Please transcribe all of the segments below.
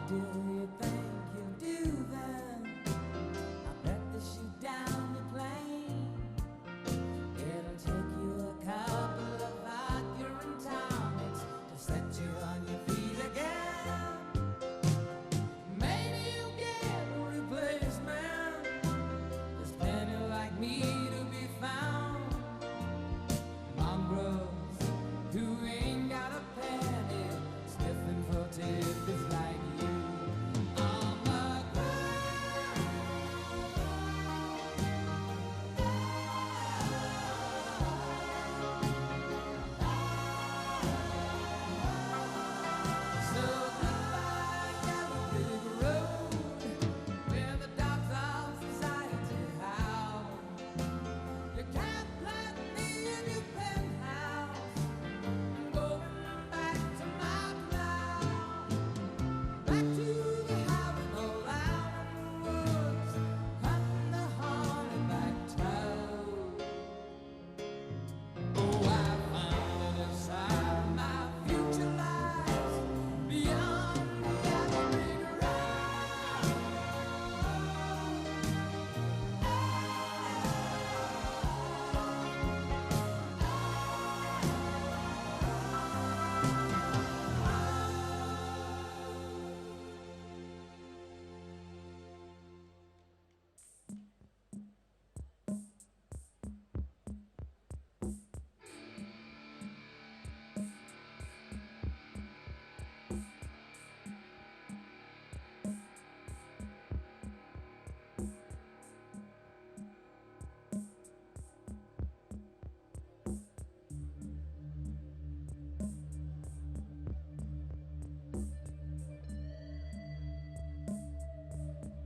do you think you'll do then? I bet they shoot down your plane. It'll take you a couple of Accurate tonics to set you on your feet again. Maybe you'll get a replacement. There's plenty like me to be found. Mongrels who ain't got a penny, sniffing for tidbits like you. On the ground. So goodbye, yellow brick road, where the dogs of society howl. You can't plant me in your penthouse. I'm going back to my cloud, back to the howling old out in the woods, hunting the hornback toad. Oh, I found that inside my future lies beyond the yellow brick road.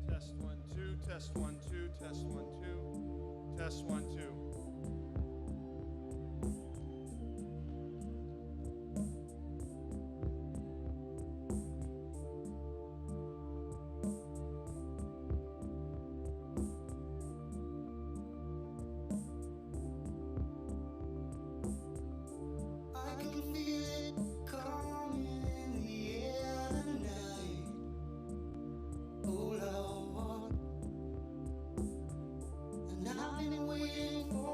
Test 1 2, test 1 2, test 1 2, test 1 2. I can feel it coming in the air tonight. Oh Lord, and I've been waiting for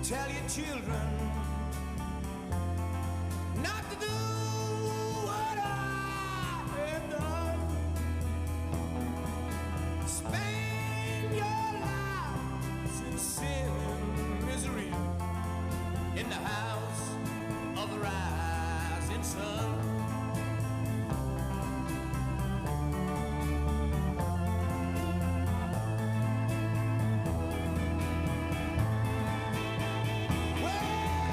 tell your children not to do what I have done. Spend your lives in sin and misery in the house of the rising sun. Well,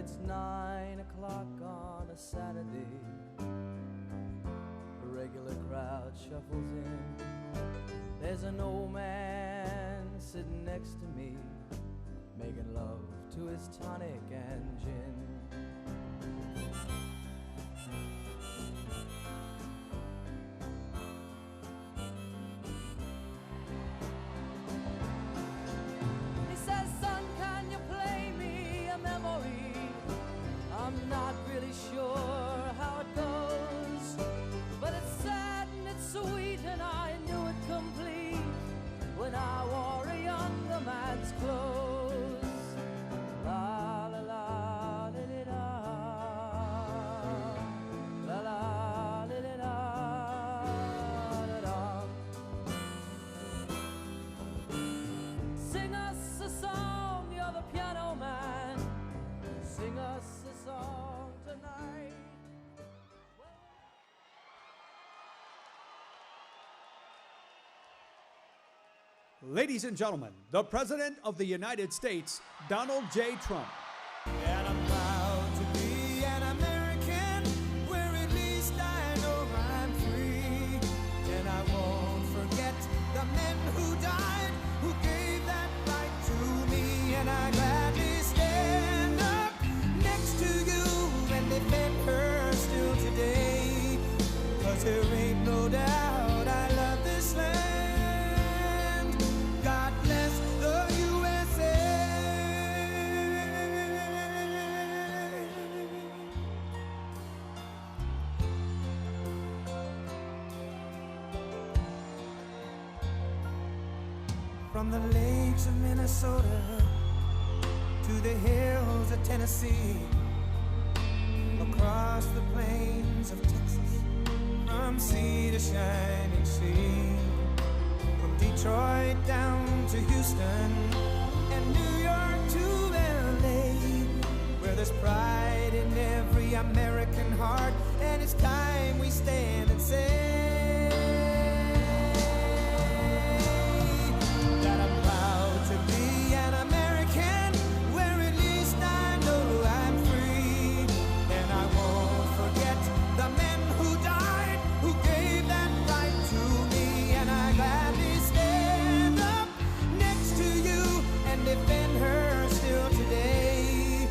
it's 9 o'clock on a Saturday. A regular crowd shuffles in. There's an old man sitting next to me, making love to his tonic and gin. He says, son, can you play me a memory? I'm not really sure how it goes, but it's sad and it's sweet and I knew it complete when I wore a younger man's clothes. La la la li li la, la la li li la, la la. Sing us a song, you're the piano man. Sing us a song tonight. Ladies and gentlemen, the President of the United States, Donald J. Trump. And I'm proud to be an American, where at least I know I'm free. And I won't forget the men who died, who gave that right to me. And I gladly stand up next to you and defend her still today. 'Cause there ain't no doubt I love this land. God bless the USA. From the lakes of Minnesota to the hills of Tennessee, across the plains of Texas, from sea to shining sea, from Detroit down to Houston and New York to LA, where there's pride in every American heart, and it's time we stand and say that I'm proud to be an American, where at least I know I'm free. And I won't forget the men who died, who gave that right to me. And I gladly stand up next to you and defend her still today.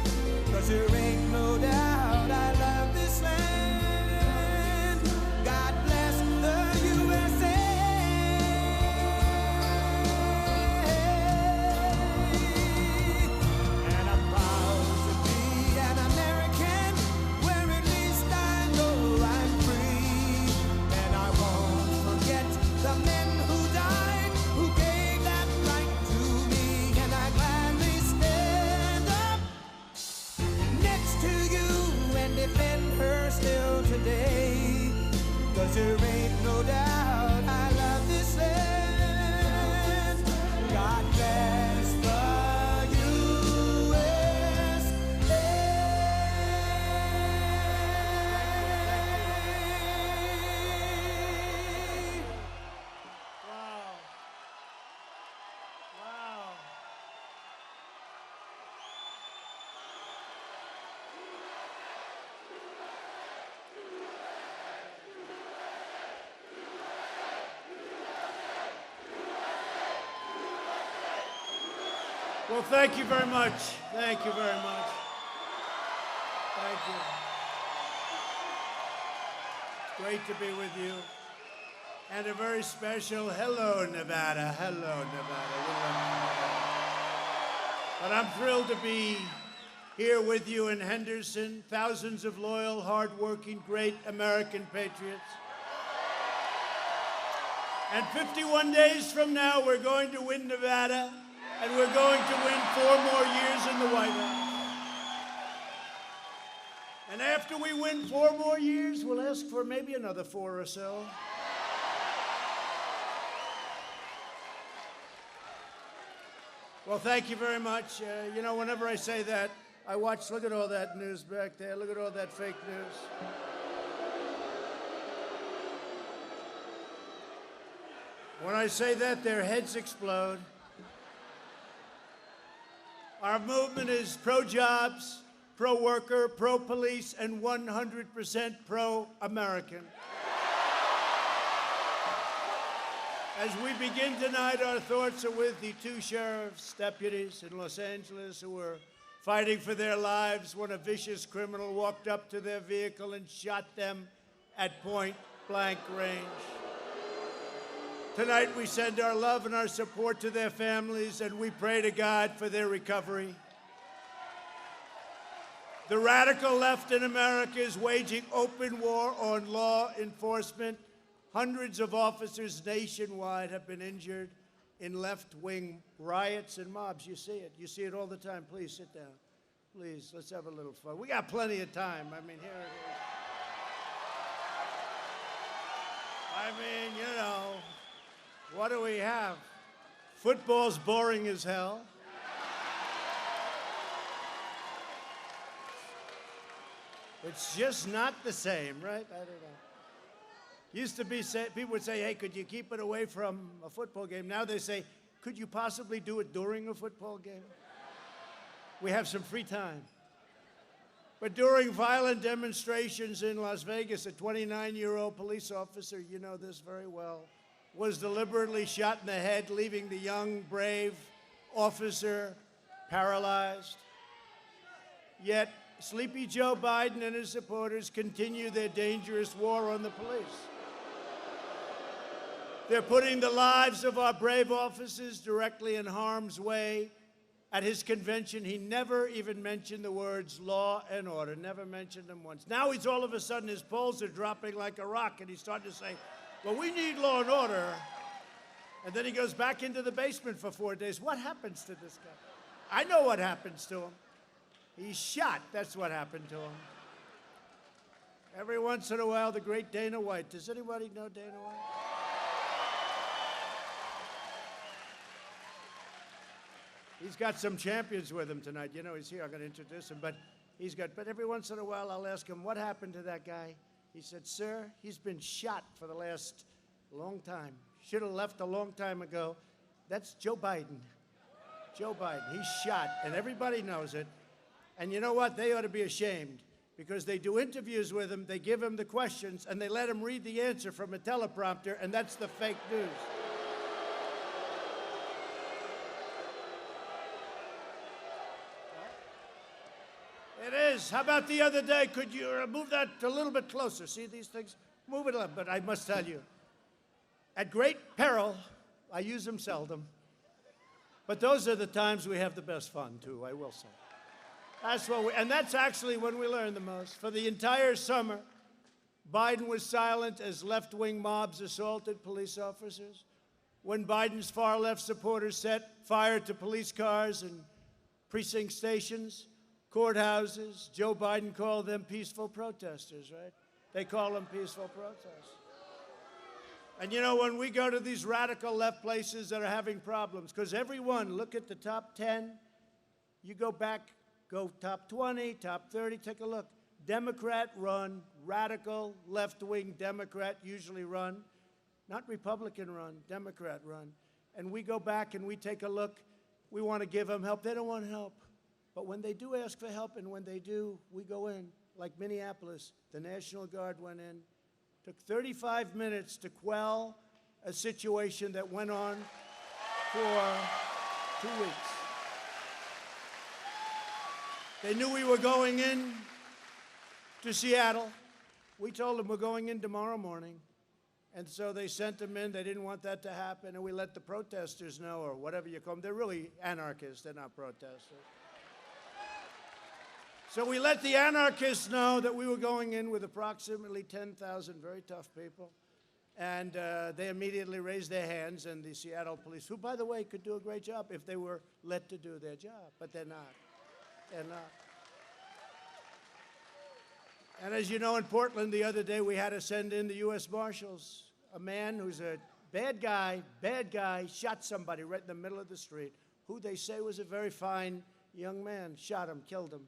'Cause there ain't no doubt I love this land. God bless the USA. And I'm proud to be an American, where at least I know I'm free. And I won't forget the men who died, who gave that right to me. And I gladly stand up next to you and defend her still today. 'Cause there ain't no doubt I love this land. God bless the USA. Wow. Wow. Well, thank you very much. Thank you very much. Thank you. It's great to be with you. And a very special hello, Nevada. Hello, Nevada. We love Nevada. But I'm thrilled to be here with you in Henderson, thousands of loyal, hardworking, great American patriots. And 51 days from now, we're going to win Nevada, and we're going to win 4 more years in the White House. And after we win 4 more years, we'll ask for maybe another 4 or so. Well, thank you very much. You know, whenever I say that, I watch, look at all that news back there. Look at all that fake news. When I say that, their heads explode. Our movement is pro-jobs, pro-worker, pro-police, and 100% pro-American. As we begin tonight, our thoughts are with the two sheriff's deputies in Los Angeles who were fighting for their lives when a vicious criminal walked up to their vehicle and shot them at point-blank range. Tonight, we send our love and our support to their families, and we pray to God for their recovery. The radical left in America is waging open war on law enforcement. Hundreds of officers nationwide have been injured in left-wing riots and mobs. You see it. You see it all the time. Please sit down. Please, let's have a little fun. We got plenty of time. I mean, here it is. I mean, you know, what do we have? Football's boring as hell. It's just not the same, right? I don't know. Used to be, people would say, hey, could you keep it away from a football game? Now they say, could you possibly do it during a football game? We have some free time. But during violent demonstrations in Las Vegas, a 29-year-old police officer, you know this very well, was deliberately shot in the head, leaving the young, brave officer paralyzed. Yet, Sleepy Joe Biden and his supporters continue their dangerous war on the police. They're putting the lives of our brave officers directly in harm's way. At his convention, he never even mentioned the words law and order, never mentioned them once. Now he's all of a sudden, his polls are dropping like a rock, and he's starting to say, well, we need law and order. And then he goes back into the basement for 4 days. What happens to this guy? I know what happens to him. He's shot. That's what happened to him. Every once in a while, the great Dana White. Does anybody know Dana White? He's got some champions with him tonight. You know, he's here. I'm going to introduce him. But every once in a while, I'll ask him, what happened to that guy? He said, sir, he's been shot for the last long time. Should have left a long time ago. That's Joe Biden. Joe Biden. He's shot, and everybody knows it. And you know what? They ought to be ashamed because they do interviews with him, they give him the questions, and they let him read the answer from a teleprompter, and that's the fake news. It is. How about the other day? Could you move that a little bit closer? See these things? Move it up. But I must tell you, at great peril, I use them seldom. But those are the times we have the best fun, too, I will say. That's what and that's actually when we learn the most. For the entire summer, Biden was silent as left-wing mobs assaulted police officers. When Biden's far-left supporters set fire to police cars and precinct stations, courthouses, Joe Biden called them peaceful protesters, right? They call them peaceful protesters. And you know, when we go to these radical left places that are having problems, because everyone, look at the top 10, you go back, go top 20, top 30, take a look. Democrat run, radical left-wing Democrat usually run, not Republican run, Democrat run. And we go back and we take a look. We want to give them help. They don't want help. But when they do ask for help, and when they do, we go in. Like Minneapolis, the National Guard went in. Took 35 minutes to quell a situation that went on for 2 weeks. They knew we were going in to Seattle. We told them we're going in tomorrow morning. And so they sent them in. They didn't want that to happen. And we let the protesters know, or whatever you call them. They're really anarchists. They're not protesters. So we let the anarchists know that we were going in with approximately 10,000 very tough people. And they immediately raised their hands, and the Seattle police, who, by the way, could do a great job if they were let to do their job, but they're not. They're not. And as you know, in Portland the other day, we had to send in the U.S. Marshals. A man who's a bad guy, shot somebody right in the middle of the street, who they say was a very fine young man, shot him, killed him.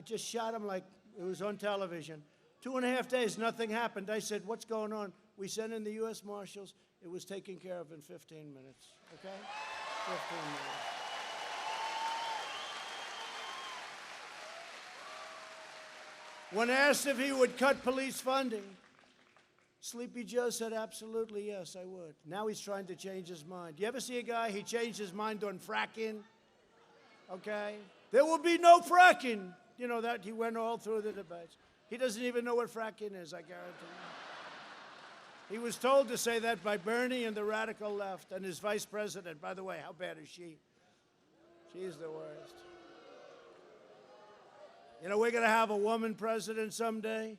Just shot him like it was on television. 2.5 days, nothing happened. I said, what's going on? We sent in the U.S. Marshals. It was taken care of in 15 minutes, okay? 15 minutes. When asked if he would cut police funding, Sleepy Joe said, absolutely, yes, I would. Now he's trying to change his mind. You ever see a guy, he changed his mind on fracking? Okay? There will be no fracking. You know that? He went all through the debates. He doesn't even know what fracking is, I guarantee you. He was told to say that by Bernie and the radical left and his vice president. By the way, how bad is she? She's the worst. You know, we're going to have a woman president someday.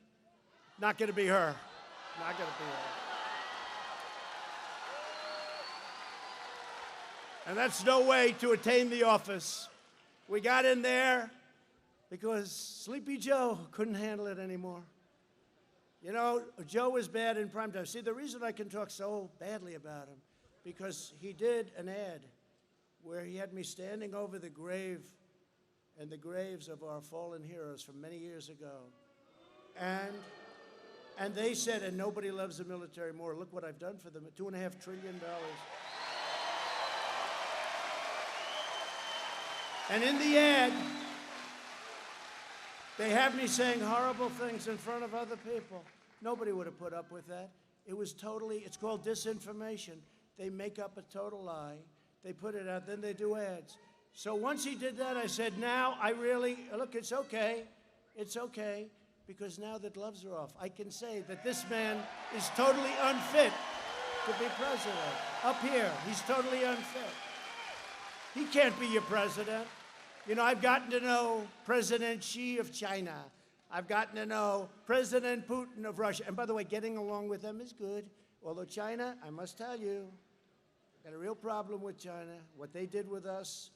Not going to be her. Not going to be her. And that's no way to attain the office. We got in there because Sleepy Joe couldn't handle it anymore. You know, Joe was bad in primetime. See, the reason I can talk so badly about him, because he did an ad where he had me standing over the grave and the graves of our fallen heroes from many years ago. And they said, and nobody loves the military more. Look what I've done for them, $2.5 trillion. And in the ad, they have me saying horrible things in front of other people. Nobody would have put up with that. It was totally, it's called disinformation. They make up a total lie. They put it out, then they do ads. So once he did that, I said, now I really, look, it's okay, because now that gloves are off, I can say that this man is totally unfit to be president. Up here, he's totally unfit. He can't be your president. You know, I've gotten to know President Xi of China. I've gotten to know President Putin of Russia. And by the way, getting along with them is good. Although China, I must tell you, got a real problem with China. What they did with us,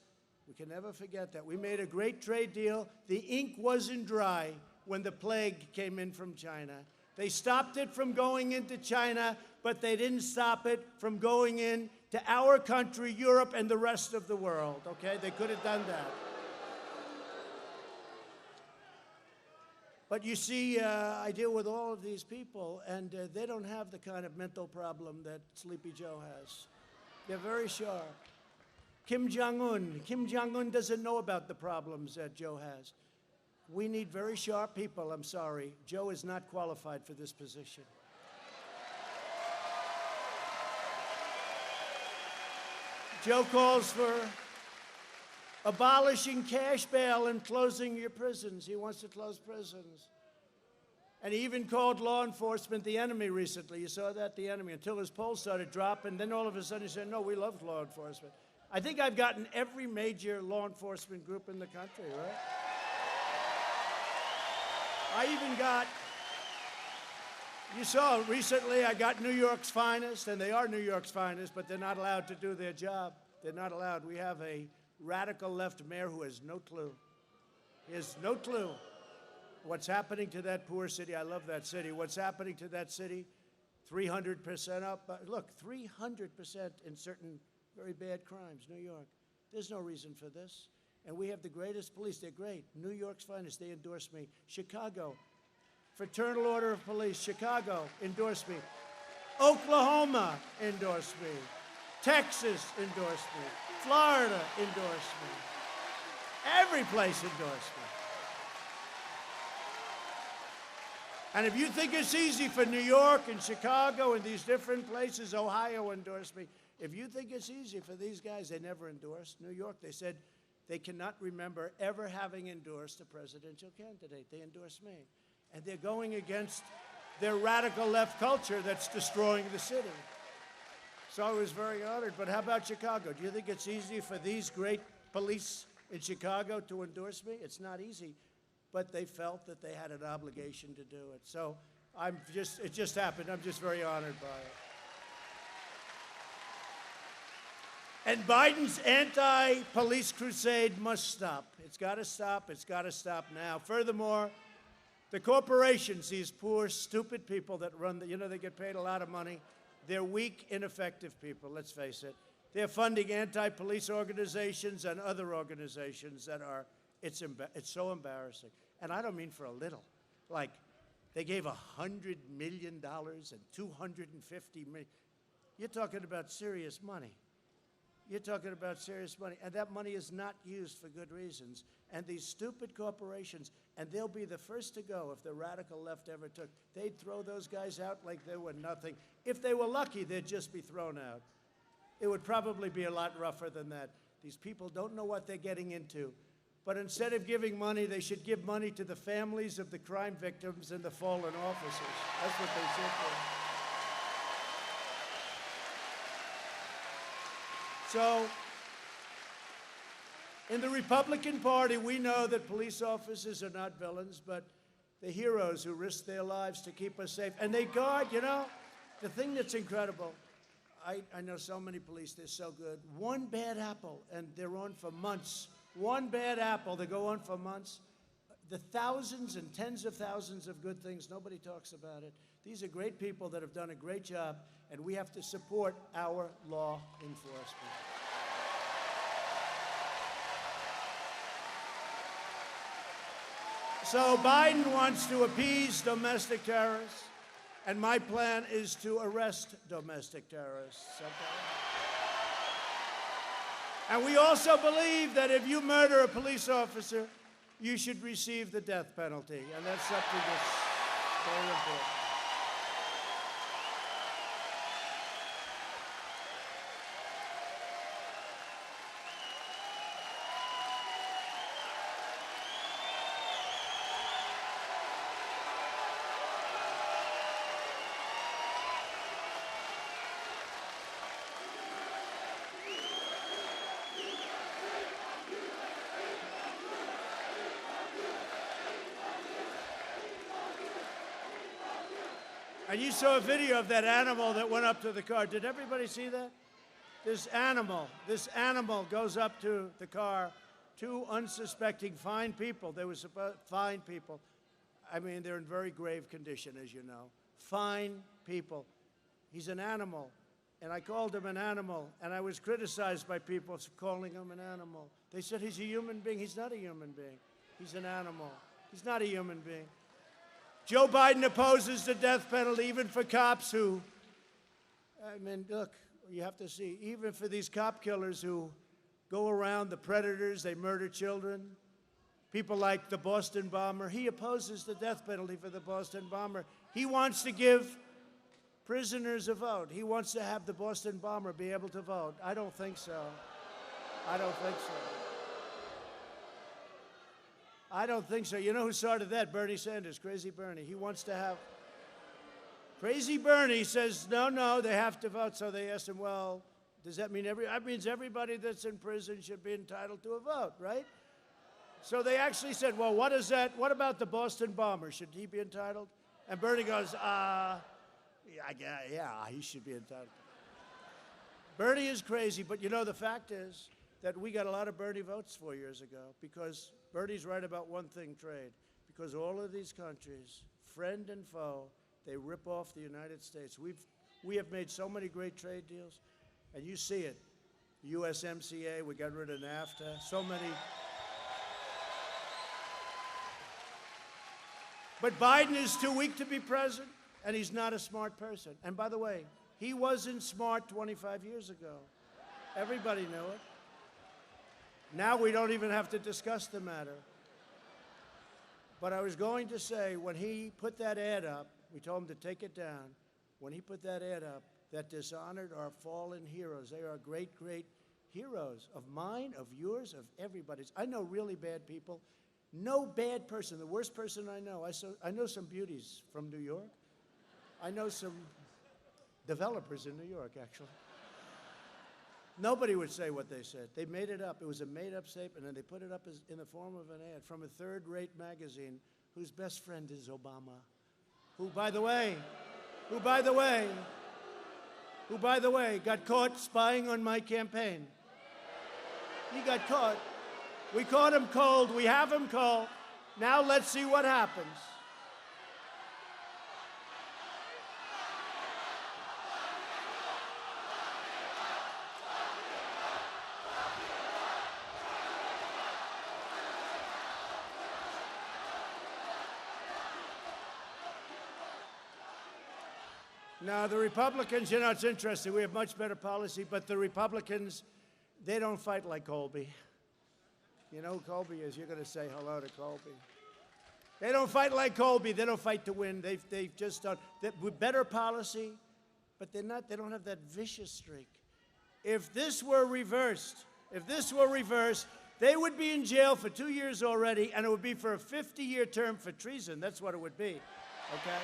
we can never forget that. We made a great trade deal. The ink wasn't dry when the plague came in from China. They stopped it from going into China, but they didn't stop it from going in to our country, Europe, and the rest of the world, okay? They could have done that. But you see, I deal with all of these people, and they don't have the kind of mental problem that Sleepy Joe has. They're very sharp. Kim Jong-un doesn't know about the problems that Joe has. We need very sharp people, I'm sorry. Joe is not qualified for this position. Joe calls for abolishing cash bail and closing your prisons. He wants to close prisons. And he even called law enforcement the enemy recently. You saw that, the enemy, until his polls started dropping. Then all of a sudden he said, no, we love law enforcement. I think I've gotten every major law enforcement group in the country, right? I even got, you saw recently I got New York's finest, and they are New York's finest, but they're not allowed to do their job. They're not allowed. We have a radical left mayor who has no clue. He has no clue what's happening to that poor city. I love that city. What's happening to that city? 300% up. Look, 300% in certain very bad crimes, New York. There's no reason for this. And we have the greatest police. They're great. New York's finest. They endorse me. Chicago, Fraternal Order of Police. Chicago endorsed me. Oklahoma endorsed me. Texas endorsed me. Florida endorsed me. Every place endorsed me. And if you think it's easy for New York and Chicago and these different places, Ohio endorsed me. If you think it's easy for these guys, they never endorsed. New York, they said they cannot remember ever having endorsed a presidential candidate. They endorsed me. And they're going against their radical left culture that's destroying the city. So I was very honored. But how about Chicago? Do you think it's easy for these great police in Chicago to endorse me? It's not easy. But they felt that they had an obligation to do it. So it just happened. I'm just very honored by it. And Biden's anti-police crusade must stop. It's got to stop. It's got to stop now. Furthermore, the corporations, these poor, stupid people that run, they get paid a lot of money. They're weak, ineffective people, let's face it. They're funding anti-police organizations and other organizations that are, it's so embarrassing. And I don't mean for a little. Like, they gave $100 million and $250 million. You're talking about serious money. You're talking about serious money, and that money is not used for good reasons. And these stupid corporations, and they'll be the first to go if the radical left ever took, they'd throw those guys out like they were nothing. If they were lucky, they'd just be thrown out. It would probably be a lot rougher than that. These people don't know what they're getting into. But instead of giving money, they should give money to the families of the crime victims and the fallen officers. That's what they should do. So, in the Republican Party, we know that police officers are not villains, but the heroes who risk their lives to keep us safe. And they guard, you know, the thing that's incredible, I know so many police, they're so good. One bad apple, and they're on for months. One bad apple, they go on for months. The thousands and tens of thousands of good things, nobody talks about it. These are great people that have done a great job, and we have to support our law enforcement. So Biden wants to appease domestic terrorists, and my plan is to arrest domestic terrorists. Okay? And we also believe that if you murder a police officer, you should receive the death penalty, and that's something that's very important. And you saw a video of that animal that went up to the car. Did everybody see that? This animal goes up to the car, two unsuspecting fine people. They were fine people. I mean, they're in very grave condition, as you know. Fine people. He's an animal. And I called him an animal, and I was criticized by people for calling him an animal. They said he's a human being. He's not a human being. He's an animal. He's not a human being. Joe Biden opposes the death penalty even for cops who, I mean, look, you have to see, even for these cop killers who go around, the predators, they murder children, people like the Boston bomber. He opposes the death penalty for the Boston bomber. He wants to give prisoners a vote. He wants to have the Boston bomber be able to vote. I don't think so. I don't think so. I don't think so. You know who started that? Bernie Sanders, Crazy Bernie. He wants to have... Crazy Bernie says, no, they have to vote. So they asked him, well, does that mean that means everybody that's in prison should be entitled to a vote, right? So they actually said, well, what about the Boston bomber? Should he be entitled? And Bernie goes, yeah, he should be entitled. Bernie is crazy, but you know, the fact is that we got a lot of Bernie votes 4 years ago because Bernie's right about one thing, trade. Because all of these countries, friend and foe, they rip off the United States. We have made so many great trade deals, and you see it. USMCA, we got rid of NAFTA, so many. But Biden is too weak to be president, and he's not a smart person. And by the way, he wasn't smart 25 years ago. Everybody knew it. Now we don't even have to discuss the matter. But I was going to say, when he put that ad up, we told him to take it down. When he put that ad up, that dishonored our fallen heroes. They are great, great heroes of mine, of yours, of everybody's. I know really bad people. No bad person, the worst person I know. I know some beauties from New York. I know some developers in New York, actually. Nobody would say what they said. They made it up. It was a made-up statement, and they put it up in the form of an ad from a third-rate magazine whose best friend is Obama, who, by the way, got caught spying on my campaign. He got caught. We caught him cold. We have him cold. Now let's see what happens. Now, the Republicans, you know, it's interesting. We have much better policy, but the Republicans they don't fight like Colby. You know who Colby is? You're going to say hello to Colby. They don't fight like Colby. They don't fight to win. They've just done with better policy, but they don't have that vicious streak. If this were reversed, they would be in jail for 2 years already, and it would be for a 50-year term for treason. That's what it would be, okay?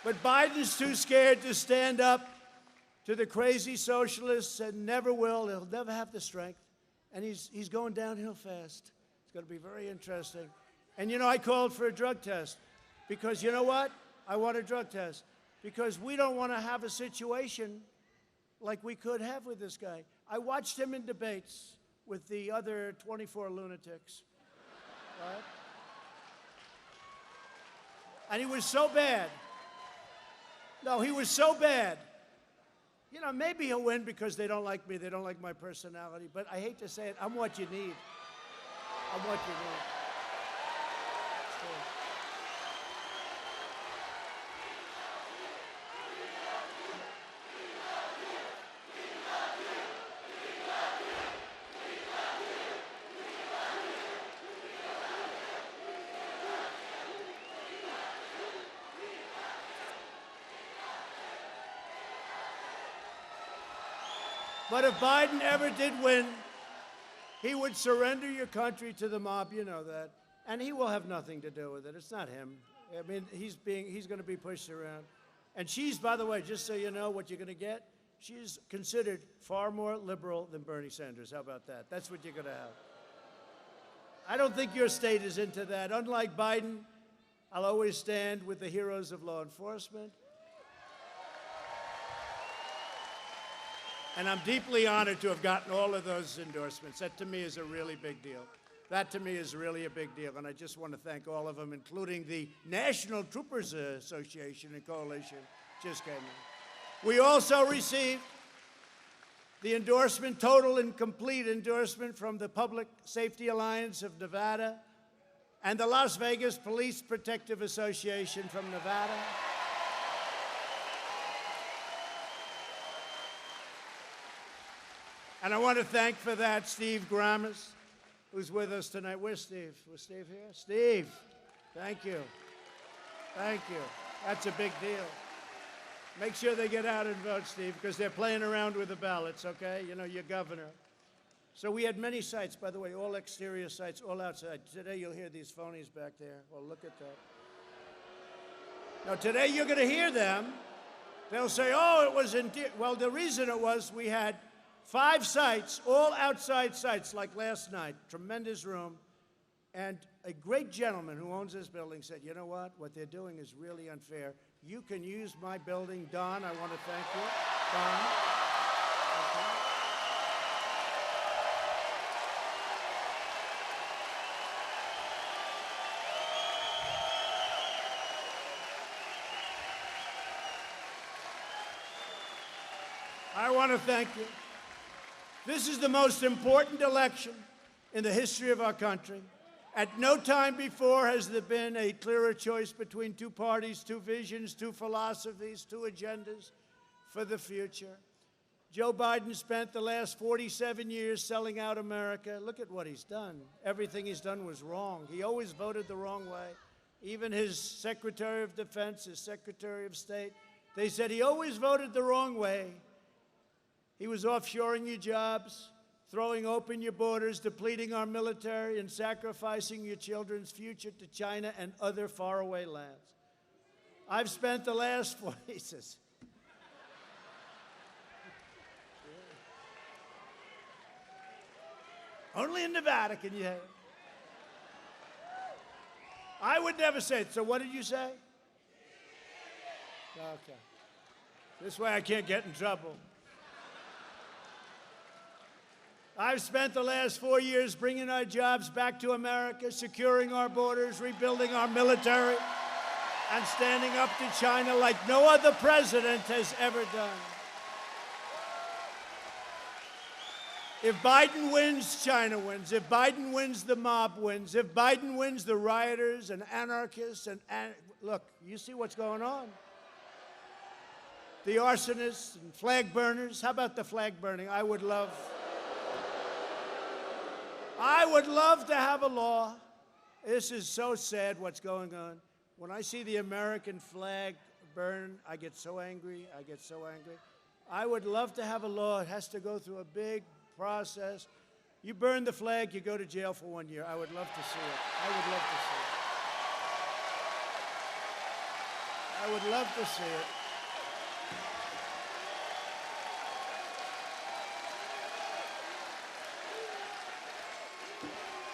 But Biden's too scared to stand up to the crazy socialists and never will. He'll never have the strength. And he's going downhill fast. It's going to be very interesting. And, you know, I called for a drug test because, you know what? I want a drug test because we don't want to have a situation like we could have with this guy. I watched him in debates with the other 24 lunatics, right? And he was so bad. No, he was so bad. You know, maybe he'll win because they don't like me, they don't like my personality, but I hate to say it, I'm what you need. I'm what you need. But if Biden ever did win, he would surrender your country to the mob, you know that. And he will have nothing to do with it. It's not him. I mean, he's going to be pushed around. And she's, by the way, just so you know what you're going to get, she's considered far more liberal than Bernie Sanders. How about that? That's what you're going to have. I don't think your state is into that. Unlike Biden, I'll always stand with the heroes of law enforcement. And I'm deeply honored to have gotten all of those endorsements. That, to me, is a really big deal. That, to me, is really a big deal. And I just want to thank all of them, including the National Troopers Association and Coalition, just came in. We also received the endorsement, total and complete endorsement from the Public Safety Alliance of Nevada and the Las Vegas Police Protective Association from Nevada. And I want to thank for that Steve Grammas, who's with us tonight. Where's Steve? Was Steve here? Steve, thank you. Thank you. That's a big deal. Make sure they get out and vote, Steve, because they're playing around with the ballots, okay? You know, your governor. So we had many sites, by the way, all exterior sites, all outside. Today you'll hear these phonies back there. Well, look at that. Now, today you're going to hear them. They'll say, oh, it was in... Well, the reason it was we had 5 sites, all outside sites, like last night, tremendous room, and a great gentleman who owns this building said, you know what they're doing is really unfair. You can use my building. Don, I want to thank you. Don. Okay. I want to thank you. This is the most important election in the history of our country. At no time before has there been a clearer choice between 2 parties, 2 visions, 2 philosophies, 2 agendas for the future. Joe Biden spent the last 47 years selling out America. Look at what he's done. Everything he's done was wrong. He always voted the wrong way. Even his Secretary of Defense, his Secretary of State, they said he always voted the wrong way. He was offshoring your jobs, throwing open your borders, depleting our military, and sacrificing your children's future to China and other faraway lands. I've spent the last 4 years. Only in Nevada can you have it. I would never say it. So what did you say? Okay. This way I can't get in trouble. I've spent the last 4 years bringing our jobs back to America, securing our borders, rebuilding our military, and standing up to China like no other president has ever done. If Biden wins, China wins. If Biden wins, the mob wins. If Biden wins, the rioters and anarchists and look, you see what's going on. the arsonists and flag burners. How about the flag burning? I would love to have a law. This is so sad what's going on. When I see the American flag burn, I get so angry. I get so angry. I would love to have a law. It has to go through a big process. You burn the flag, you go to jail for 1 year. I would love to see it. I would love to see it. I would love to see it.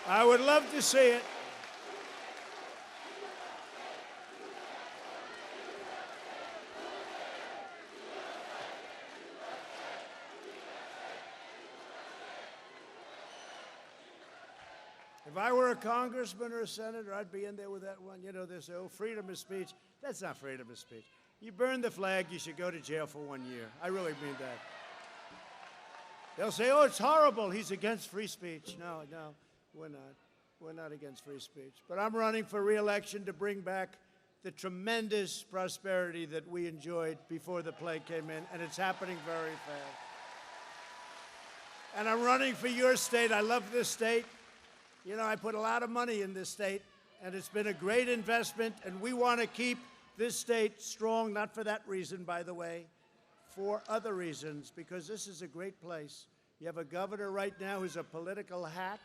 I would love to see it. If I were a congressman or a senator, I'd be in there with that one. You know, they say, oh, freedom of speech. That's not freedom of speech. You burn the flag, you should go to jail for 1 year. I really mean that. They'll say, oh, it's horrible. He's against free speech. No, we're not. We're not against free speech. But I'm running for re-election to bring back the tremendous prosperity that we enjoyed before the plague came in, and it's happening very fast. And I'm running for your state. I love this state. You know, I put a lot of money in this state, and it's been a great investment, and we want to keep this state strong, not for that reason, by the way, for other reasons, because this is a great place. You have a governor right now who's a political hack.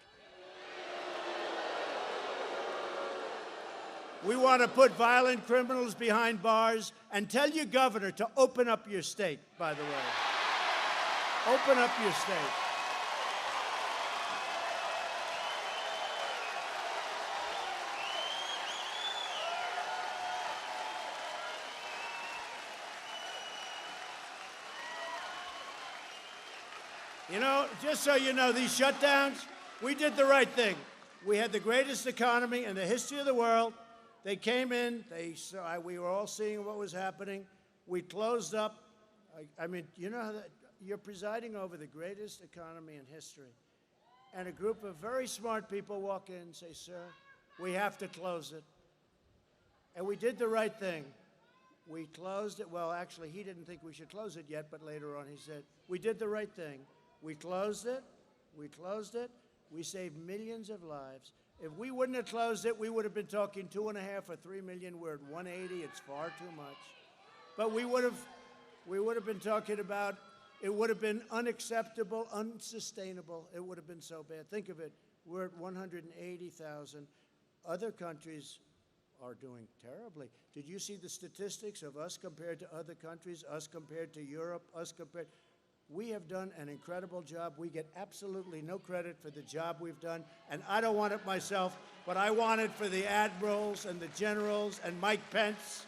We want to put violent criminals behind bars, and tell your governor to open up your state, by the way. Open up your state. You know, just so you know, these shutdowns, we did the right thing. We had the greatest economy in the history of the world. They came in, we were all seeing what was happening. We closed up. I mean, you know, you're presiding over the greatest economy in history. And a group of very smart people walk in and say, sir, we have to close it. And we did the right thing. We closed it. Well, actually, he didn't think we should close it yet, but later on he said, we did the right thing. We closed it. We closed it. We saved millions of lives. If we wouldn't have closed it, we would have been talking 2.5 or 3 million. We're at 180. It's far too much. But we would have been talking about, it would have been unacceptable, unsustainable. It would have been so bad. Think of it. We're at 180,000. Other countries are doing terribly. Did you see the statistics of us compared to other countries, us compared to Europe, us compared? We have done an incredible job. We get absolutely no credit for the job we've done, and I don't want it myself, but I want it for the admirals and the generals and Mike Pence.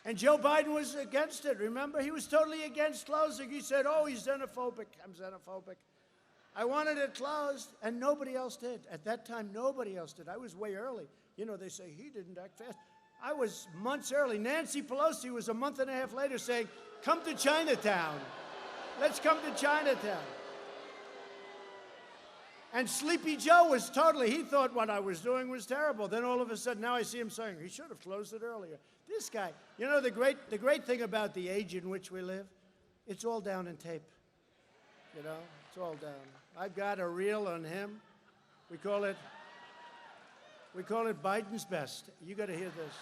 And Joe Biden was against it, remember? He was totally against closing. He said, oh, he's xenophobic. I'm xenophobic. I wanted it closed, and nobody else did. At that time, nobody else did. I was way early. You know, they say he didn't act fast. I was months early. Nancy Pelosi was a month and a half later saying, come to Chinatown. Let's come to Chinatown. And Sleepy Joe was totally, he thought what I was doing was terrible. Then all of a sudden, now I see him saying, he should have closed it earlier. This guy, you know, the great thing about the age in which we live, it's all down in tape. You know, it's all down. I've got a reel on him. We call it Biden's best. You got to hear this.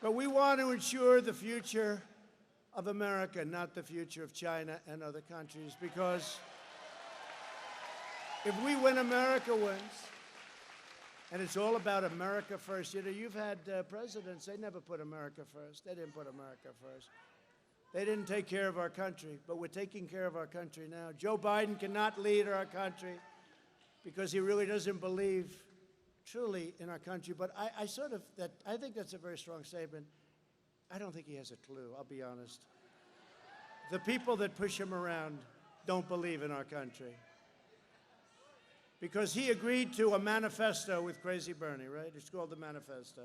But we want to ensure the future of America, not the future of China and other countries, because if we win, America wins. And it's all about America first. You know, you've had presidents, they never put America first. They didn't put America first. They didn't take care of our country, but we're taking care of our country now. Joe Biden cannot lead our country because he really doesn't believe truly in our country. But I think that's a very strong statement. I don't think he has a clue, I'll be honest. The people that push him around don't believe in our country. Because he agreed to a manifesto with Crazy Bernie, right? It's called the Manifesto.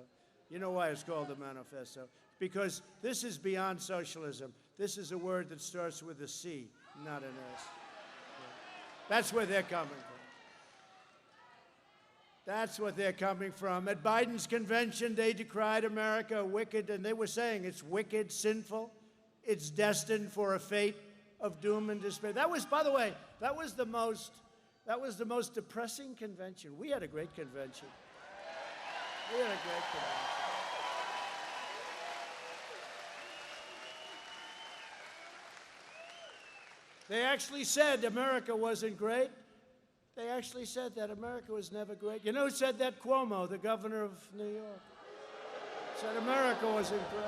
You know why it's called the Manifesto? Because this is beyond socialism. This is a word that starts with a C. Not an S. That's where they're coming from. That's what they're coming from. At Biden's convention, they decried America wicked, and they were saying it's wicked, sinful, it's destined for a fate of doom and despair. That was, by the way, that was the most depressing convention. We had a great convention. We had a great convention. They actually said America wasn't great. They actually said that America was never great. You know who said that? Cuomo, the governor of New York. Said America wasn't great.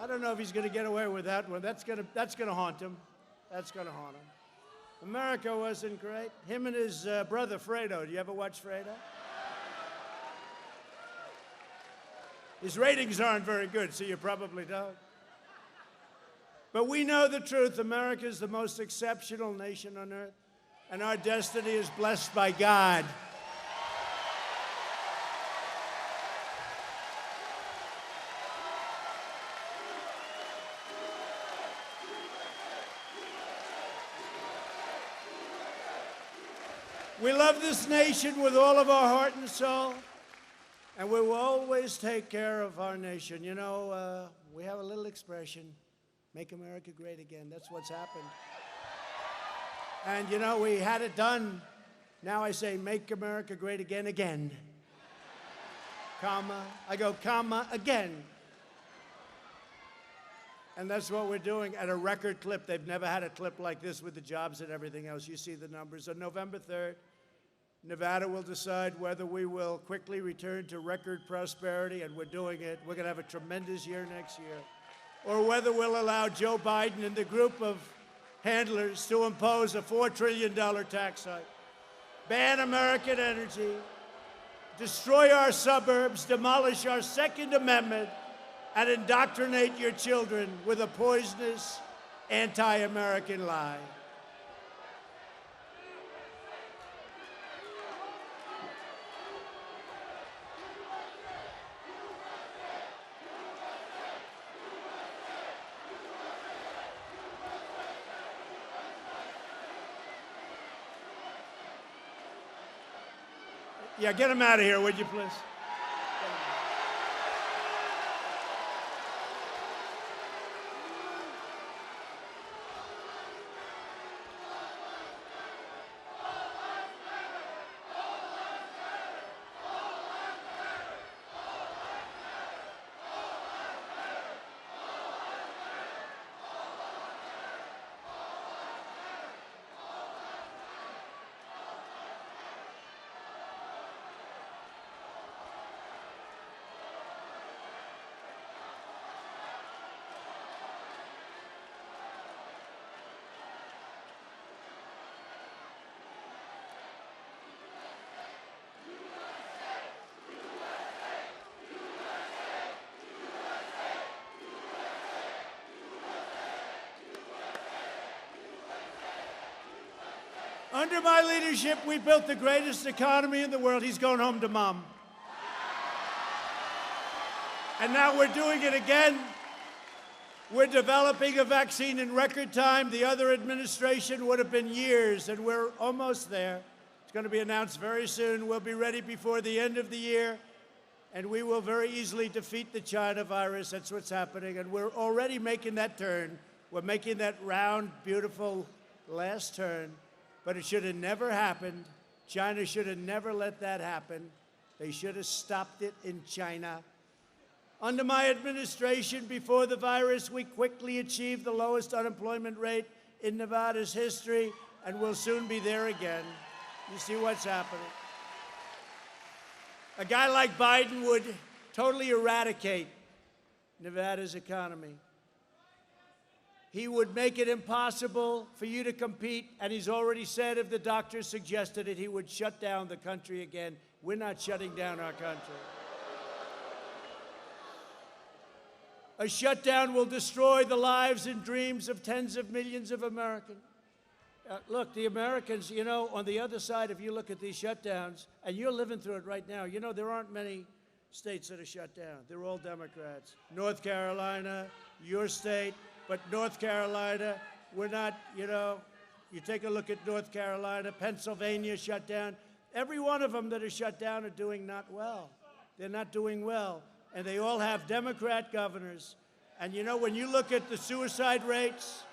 I don't know if he's going to get away with that one. That's going to haunt him. That's going to haunt him. America wasn't great. Him and his brother, Fredo. Do you ever watch Fredo? His ratings aren't very good, so you probably don't. But we know the truth. America is the most exceptional nation on earth, and our destiny is blessed by God. We love this nation with all of our heart and soul, and we will always take care of our nation. You know, we have a little expression, make America great again. That's what's happened. And, you know, we had it done. Now I say, make America great again, again. Comma. I go, comma, again. And that's what we're doing at a record clip. They've never had a clip like this with the jobs and everything else. You see the numbers. On November 3rd, Nevada will decide whether we will quickly return to record prosperity, and we're doing it. We're going to have a tremendous year next year. Or whether we'll allow Joe Biden and the group of handlers to impose a $4 trillion tax hike, ban American energy, destroy our suburbs, demolish our Second Amendment, and indoctrinate your children with a poisonous anti-American lie. Yeah, get him out of here, would you please? Under my leadership, we built the greatest economy in the world. He's going home to mom. And now we're doing it again. We're developing a vaccine in record time. The other administration would have been years, and we're almost there. It's going to be announced very soon. We'll be ready before the end of the year, and we will very easily defeat the China virus. That's what's happening, and we're already making that turn. We're making that round, beautiful last turn. But it should have never happened. China should have never let that happen. They should have stopped it in China. Under my administration, before the virus, we quickly achieved the lowest unemployment rate in Nevada's history, and we'll soon be there again. You see what's happening. A guy like Biden would totally eradicate Nevada's economy. He would make it impossible for you to compete, and he's already said if the doctors suggested it, he would shut down the country again. We're not shutting down our country. A shutdown will destroy the lives and dreams of tens of millions of Americans. Look, the Americans, you know, on the other side, if you look at these shutdowns, and you're living through it right now, you know, there aren't many states that are shut down. They're all Democrats. North Carolina, your state, but North Carolina, We're not, you take a look at North Carolina, Pennsylvania shut down. Every one of them that are shut down are doing not well. They're not doing well. And they all have Democrat governors. And when you look at the suicide rates,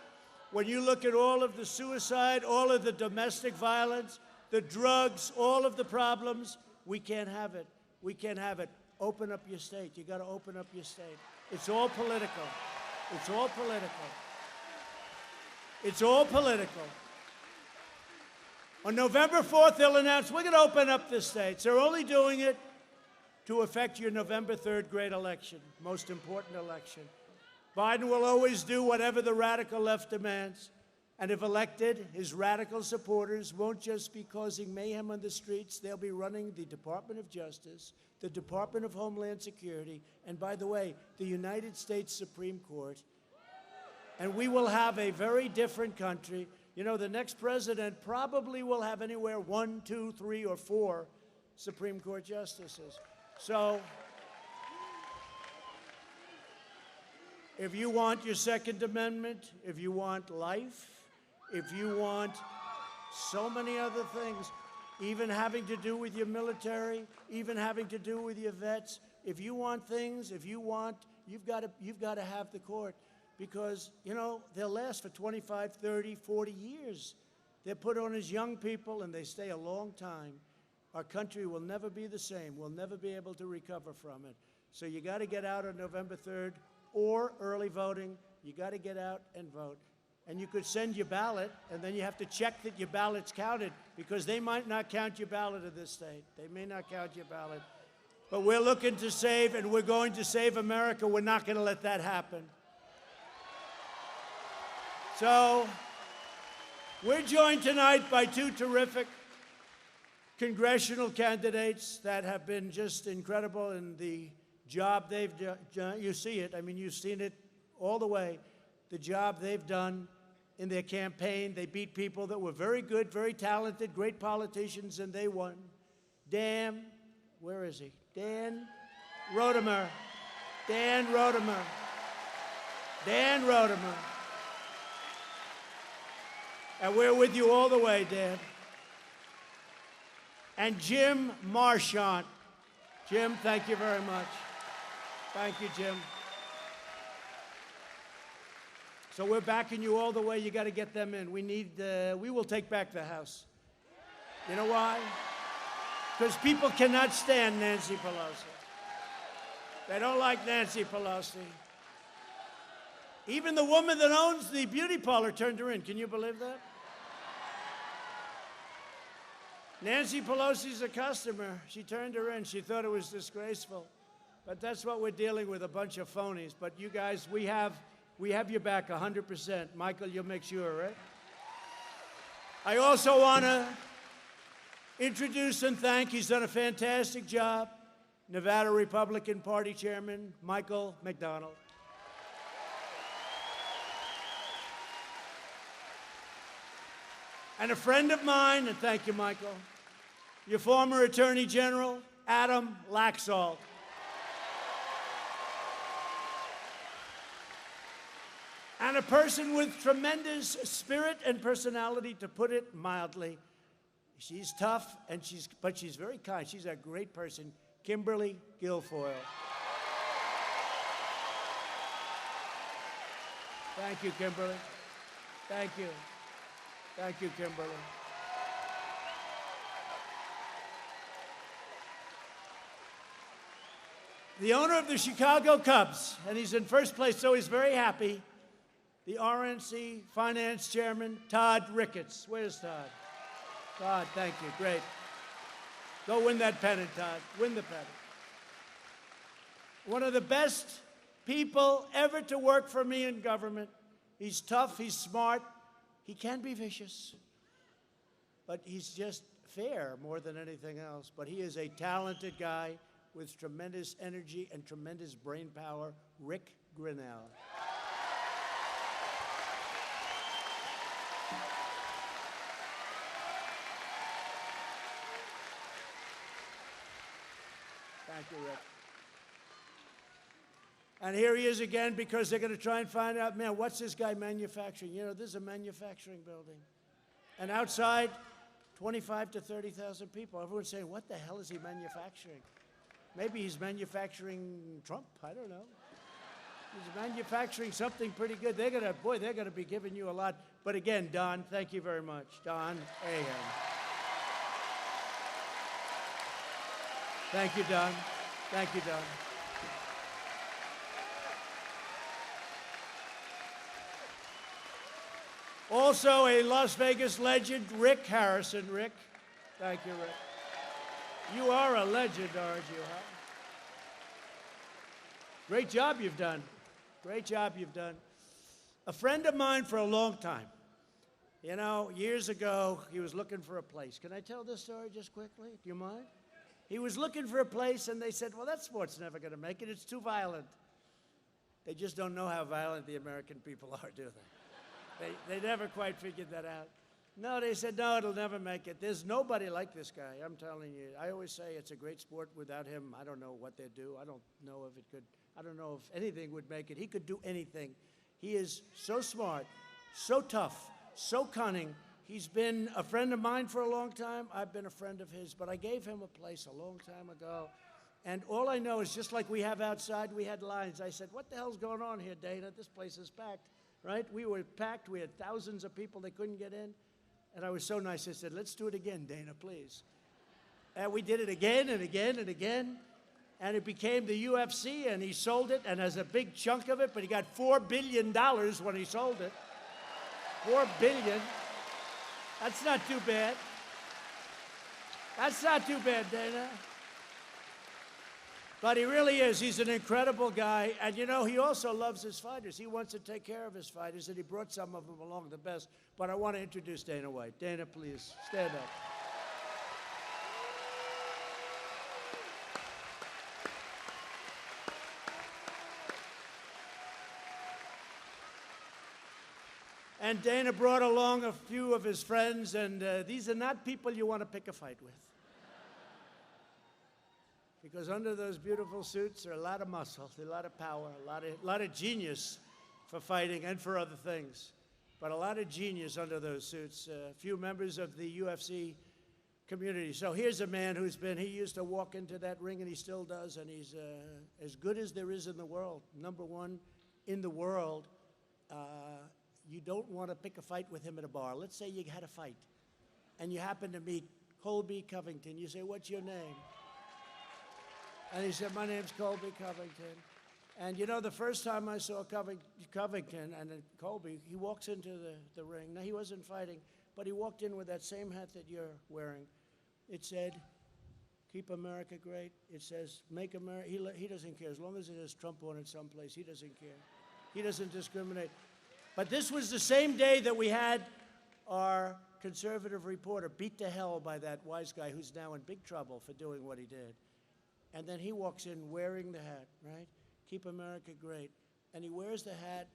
when you look at all of the suicide, all of the domestic violence, the drugs, all of the problems, we can't have it. We can't have it. Open up your state. You got to open up your state. It's all political. It's all political. It's all political. On November 4th, they'll announce, we're going to open up the states. They're only doing it to affect your November 3rd great election, most important election. Biden will always do whatever the radical left demands. And if elected, his radical supporters won't just be causing mayhem on the streets. They'll be running the Department of Justice, the Department of Homeland Security, and by the way, the United States Supreme Court. And we will have a very different country. The next president probably will have anywhere 1, 2, 3, or 4 Supreme Court justices. So if you want your Second Amendment, if you want life, if you want so many other things, even having to do with your military, even having to do with your vets, if you want things, you've got to have the court. Because, they'll last for 25, 30, 40 years. They're put on as young people, and they stay a long time. Our country will never be the same. We'll never be able to recover from it. So you got to get out on November 3rd, or early voting. You got to get out and vote. And you could send your ballot, and then you have to check that your ballot's counted, because they might not count your ballot in this state. They may not count your ballot. But we're looking to save, and we're going to save America. We're not going to let that happen. So we're joined tonight by 2 terrific congressional candidates that have been just incredible in the job they've done. You see it. I mean, you've seen it all the way. The job they've done in their campaign. They beat people that were very good, very talented, great politicians, and they won. Where is he? Dan Rodemer. Dan Rodemer. Dan Rodemer. And we're with you all the way, Dan. And Jim Marchant. Jim, thank you very much. Thank you, Jim. So we're backing you all the way. You got to get them in. We will take back the House. You know why? Because people cannot stand Nancy Pelosi. They don't like Nancy Pelosi. Even the woman that owns the beauty parlor turned her in. Can you believe that? Nancy Pelosi's a customer. She turned her in. She thought it was disgraceful. But that's what we're dealing with, a bunch of phonies. But you guys, we have your back 100%. Michael, you'll make sure, right? I also want to introduce and thank, he's done a fantastic job, Nevada Republican Party Chairman Michael McDonald. And a friend of mine, and thank you, Michael, your former Attorney General, Adam Laxalt. And a person with tremendous spirit and personality, to put it mildly. She's tough, but she's very kind. She's a great person, Kimberly Guilfoyle. Thank you, Kimberly. Thank you. Thank you, Kimberly. The owner of the Chicago Cubs, and he's in first place, so he's very happy. The RNC Finance Chairman, Todd Ricketts. Where's Todd? Todd, thank you. Great. Go win that pennant, Todd. Win the pennant. One of the best people ever to work for me in government. He's tough. He's smart. He can be vicious, but he's just fair more than anything else. But he is a talented guy with tremendous energy and tremendous brain power, Rick Grinnell. Thank you, Rick. And here he is again because they're going to try and find out, man, what's this guy manufacturing? You know, this is a manufacturing building. And outside, 25 to 30,000 people. Everyone's saying, what the hell is he manufacturing? Maybe he's manufacturing Trump. I don't know. He's manufacturing something pretty good. They're going to be giving you a lot. But again, Don, thank you very much. Don Ahan. Thank you, Don. Thank you, Don. Also, a Las Vegas legend, Rick Harrison. Rick, thank you, Rick. You are a legend, aren't you, huh? Great job you've done. Great job you've done. A friend of mine for a long time. You know, years ago, he was looking for a place. Can I tell this story just quickly? Do you mind? He was looking for a place, and they said, well, that sport's never going to make it. It's too violent. They just don't know how violent the American people are, do they? They never quite figured that out. No, they said, no, it'll never make it. There's nobody like this guy, I'm telling you. I always say it's a great sport. Without him, I don't know what they'd do. I don't know if it could, I don't know if anything would make it. He could do anything. He is so smart, so tough, so cunning. He's been a friend of mine for a long time. I've been a friend of his, but I gave him a place a long time ago. And all I know is just like we have outside, we had lines. I said, what the hell's going on here, Dana? This place is packed, right? We were packed. We had thousands of people. They couldn't get in. And I was so nice. I said, let's do it again, Dana, please. And we did it again and again and again. And it became the UFC, and he sold it, and has a big chunk of it, but he got $4 billion when he sold it. $4 billion. That's not too bad. That's not too bad, Dana. But he really is. He's an incredible guy. And, you know, he also loves his fighters. He wants to take care of his fighters, and he brought some of them along, the best. But I want to introduce Dana White. Dana, please, stand up. And Dana brought along a few of his friends, and these are not people you want to pick a fight with. Because under those beautiful suits are a lot of muscle, a lot of power, a lot of genius for fighting and for other things. But a lot of genius under those suits. A few members of the UFC community. So here's a man he used to walk into that ring, and he still does, and he's as good as there is in the world. Number one in the world. You don't want to pick a fight with him at a bar. Let's say you had a fight, and you happen to meet Colby Covington. You say, what's your name? And he said, my name's Colby Covington. And you know, the first time I saw Covington and then Colby, he walks into the ring. Now, he wasn't fighting, but he walked in with that same hat that you're wearing. It said, keep America great. It says, make America, he doesn't care. As long as it has Trump on it someplace, he doesn't care. He doesn't discriminate. But this was the same day that we had our conservative reporter beat to hell by that wise guy who's now in big trouble for doing what he did. And then he walks in wearing the hat, right? Keep America great. And he wears the hat,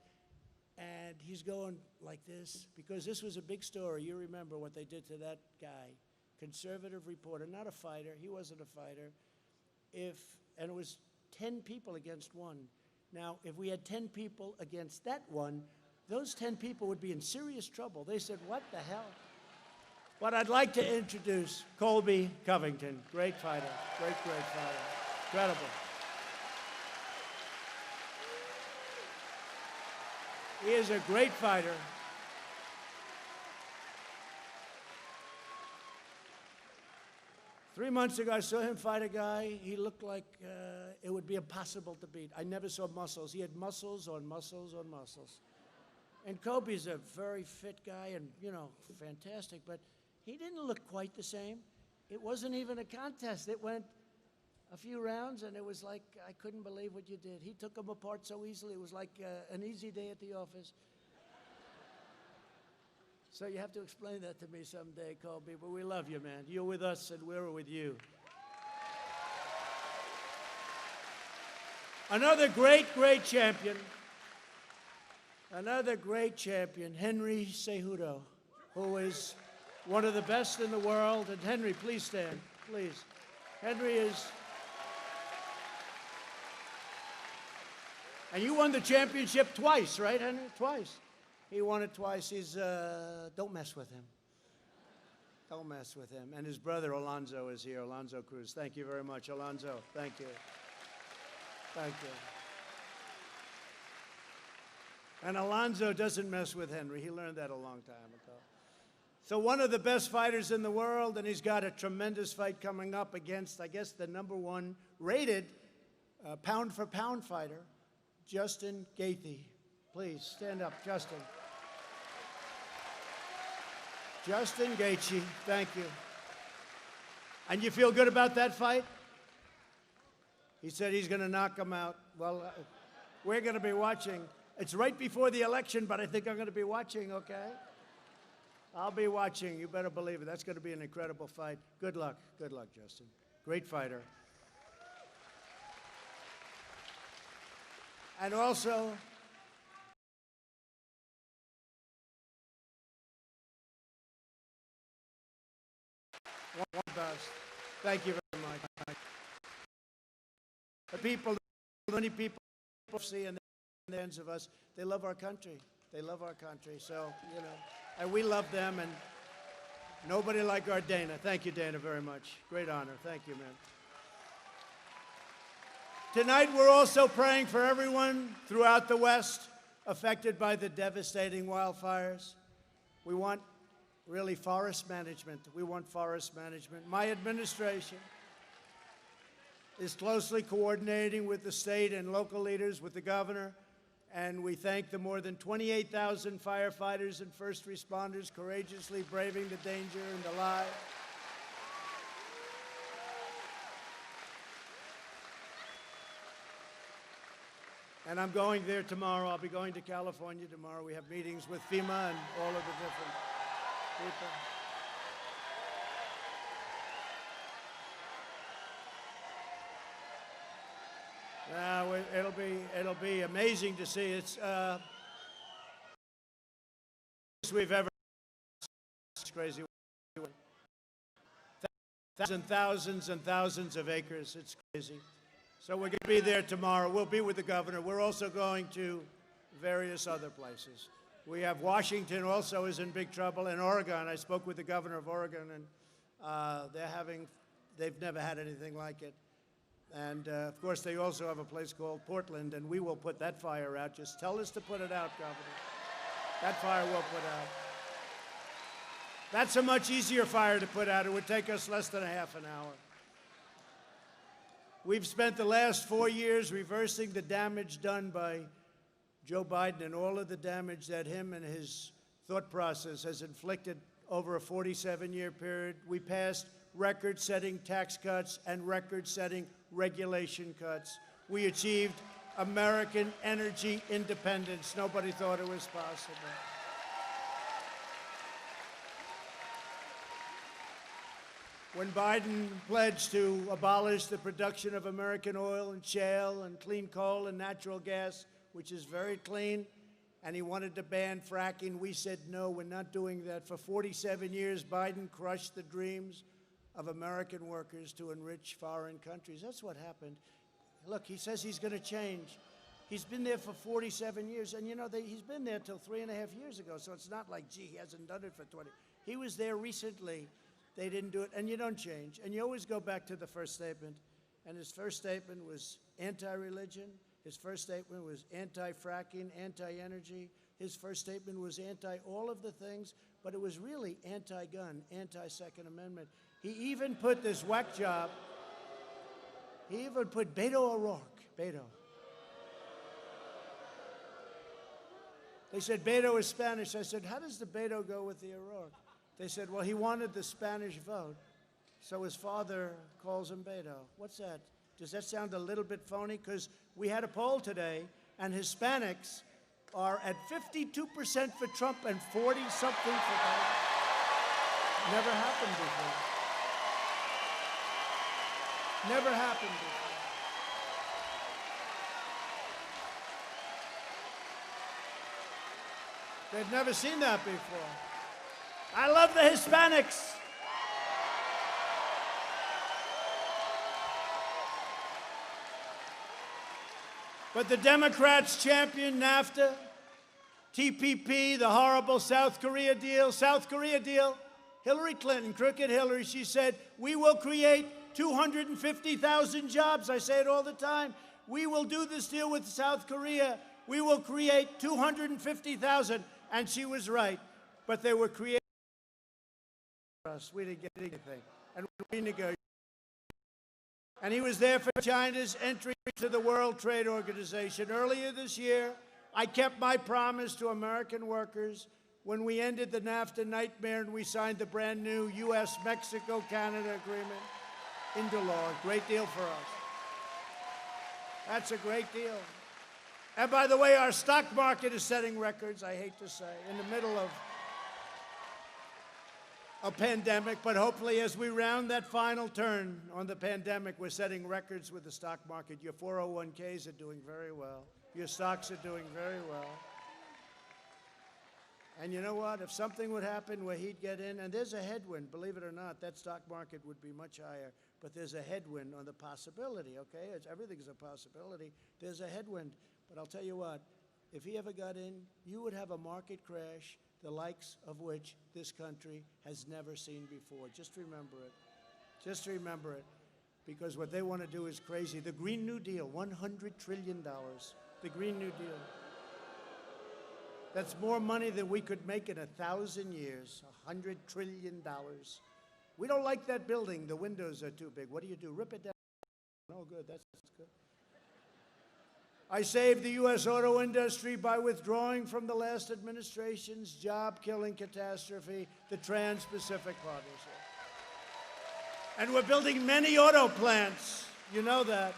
and he's going like this, because this was a big story. You remember what they did to that guy, conservative reporter, not a fighter. He wasn't a fighter. And it was 10 people against one. Now, if we had 10 people against that one, those 10 people would be in serious trouble. They said, what the hell? But I'd like to introduce Colby Covington. Great fighter, great fighter. Incredible. He is a great fighter. Three months ago, I saw him fight a guy. He looked like it would be impossible to beat. I never saw muscles. He had muscles on muscles on muscles. And Kobe's a very fit guy and, you know, fantastic, but he didn't look quite the same. It wasn't even a contest. It went a few rounds, and it was like, I couldn't believe what you did. He took them apart so easily. It was like an easy day at the office. So you have to explain that to me someday, Colby, but we love you, man. You're with us, and we're with you. Another great, great champion. Another great champion, Henry Cejudo, who is one of the best in the world. And Henry, please stand, please. And you won the championship twice, right, Henry? Twice. He won it twice. He's, don't mess with him. Don't mess with him. And his brother, Alonzo, is here. Alonzo Cruz. Thank you very much, Alonzo. Thank you. Thank you. And Alonzo doesn't mess with Henry. He learned that a long time ago. So one of the best fighters in the world, and he's got a tremendous fight coming up against, I guess, the #1 rated pound-for-pound fighter, Justin Gaethje. Please, stand up, Justin. Justin Gaethje, thank you. And you feel good about that fight? He said he's going to knock him out. Well, we're going to be watching. It's right before the election, but I think I'm going to be watching, okay? I'll be watching. You better believe it. That's going to be an incredible fight. Good luck. Good luck, Justin. Great fighter. And also, one best. Thank you very much. The people, many people see in the hands of us, they love our country. They love our country. So, you know, and we love them, and nobody like our Dana. Thank you, Dana, very much. Great honor. Thank you, man. Tonight, we're also praying for everyone throughout the West affected by the devastating wildfires. We want really forest management. We want forest management. My administration is closely coordinating with the state and local leaders, with the governor, and we thank the more than 28,000 firefighters and first responders courageously braving the danger and the lives. And I'm going there tomorrow. I'll be going to California tomorrow. We have meetings with FEMA and all of the different people. It'll be amazing to see. It's we've ever. It's crazy. Thousands and thousands of acres. It's crazy. So we're going to be there tomorrow. We'll be with the governor. We're also going to various other places. We have Washington also is in big trouble. In Oregon, I spoke with the governor of Oregon, and they've never had anything like it. And, of course, they also have a place called Portland, and we will put that fire out. Just tell us to put it out, Governor. That fire we'll put out. That's a much easier fire to put out. It would take us less than a half an hour. We've spent the last 4 years reversing the damage done by Joe Biden and all of the damage that him and his thought process has inflicted over a 47-year period. We passed record-setting tax cuts and record-setting regulation cuts. We achieved American energy independence. Nobody thought it was possible. When Biden pledged to abolish the production of American oil and shale and clean coal and natural gas, which is very clean, and he wanted to ban fracking, we said, no, we're not doing that. For 47 years, Biden crushed the dreams of American workers to enrich foreign countries. That's what happened. Look, he says he's going to change. He's been there for 47 years, and you know, he's been there till 3.5 years ago, so it's not like, gee, he hasn't done it for 20. He was there recently. They didn't do it, and you don't change. And you always go back to the first statement, and his first statement was anti-religion. His first statement was anti-fracking, anti-energy. His first statement was anti-all of the things, but it was really anti-gun, anti-Second Amendment. He even put this whack job, he even put Beto O'Rourke, Beto. They said Beto is Spanish. I said, how does the Beto go with the O'Rourke? They said, well, he wanted the Spanish vote, so his father calls him Beto. What's that? Does that sound a little bit phony? Because we had a poll today, and Hispanics are at 52% for Trump and 40-something for Biden. Never happened before. Never happened before. They've never seen that before. I love the Hispanics. But the Democrats championed NAFTA, TPP, the horrible South Korea deal. South Korea deal, Hillary Clinton, crooked Hillary, she said, we will create 250,000 jobs. I say it all the time. We will do this deal with South Korea. We will create 250,000. And she was right. But they were creating for us. We didn't get anything. And we negotiated. And he was there for China's entry to the World Trade Organization. Earlier this year, I kept my promise to American workers when we ended the NAFTA nightmare and we signed the brand new U.S.-Mexico-Canada agreement into law. Great deal for us. That's a great deal. And by the way, our stock market is setting records, I hate to say, in the middle of a pandemic, but hopefully as we round that final turn on the pandemic, we're setting records with the stock market. Your 401ks are doing very well. Your stocks are doing very well. And you know what? If something would happen where he'd get in, and there's a headwind, believe it or not, that stock market would be much higher, but there's a headwind on the possibility, okay? Everything's a possibility. There's a headwind. But I'll tell you what, if he ever got in, you would have a market crash the likes of which this country has never seen before. Just remember it. Just remember it. Because what they want to do is crazy. The Green New Deal, $100 trillion. The Green New Deal. That's more money than we could make in 1,000 years, $100 trillion. We don't like that building. The windows are too big. What do? Rip it down? Oh, good. That's good. I saved the U.S. auto industry by withdrawing from the last administration's job-killing catastrophe, the Trans-Pacific Partnership. And we're building many auto plants. You know that.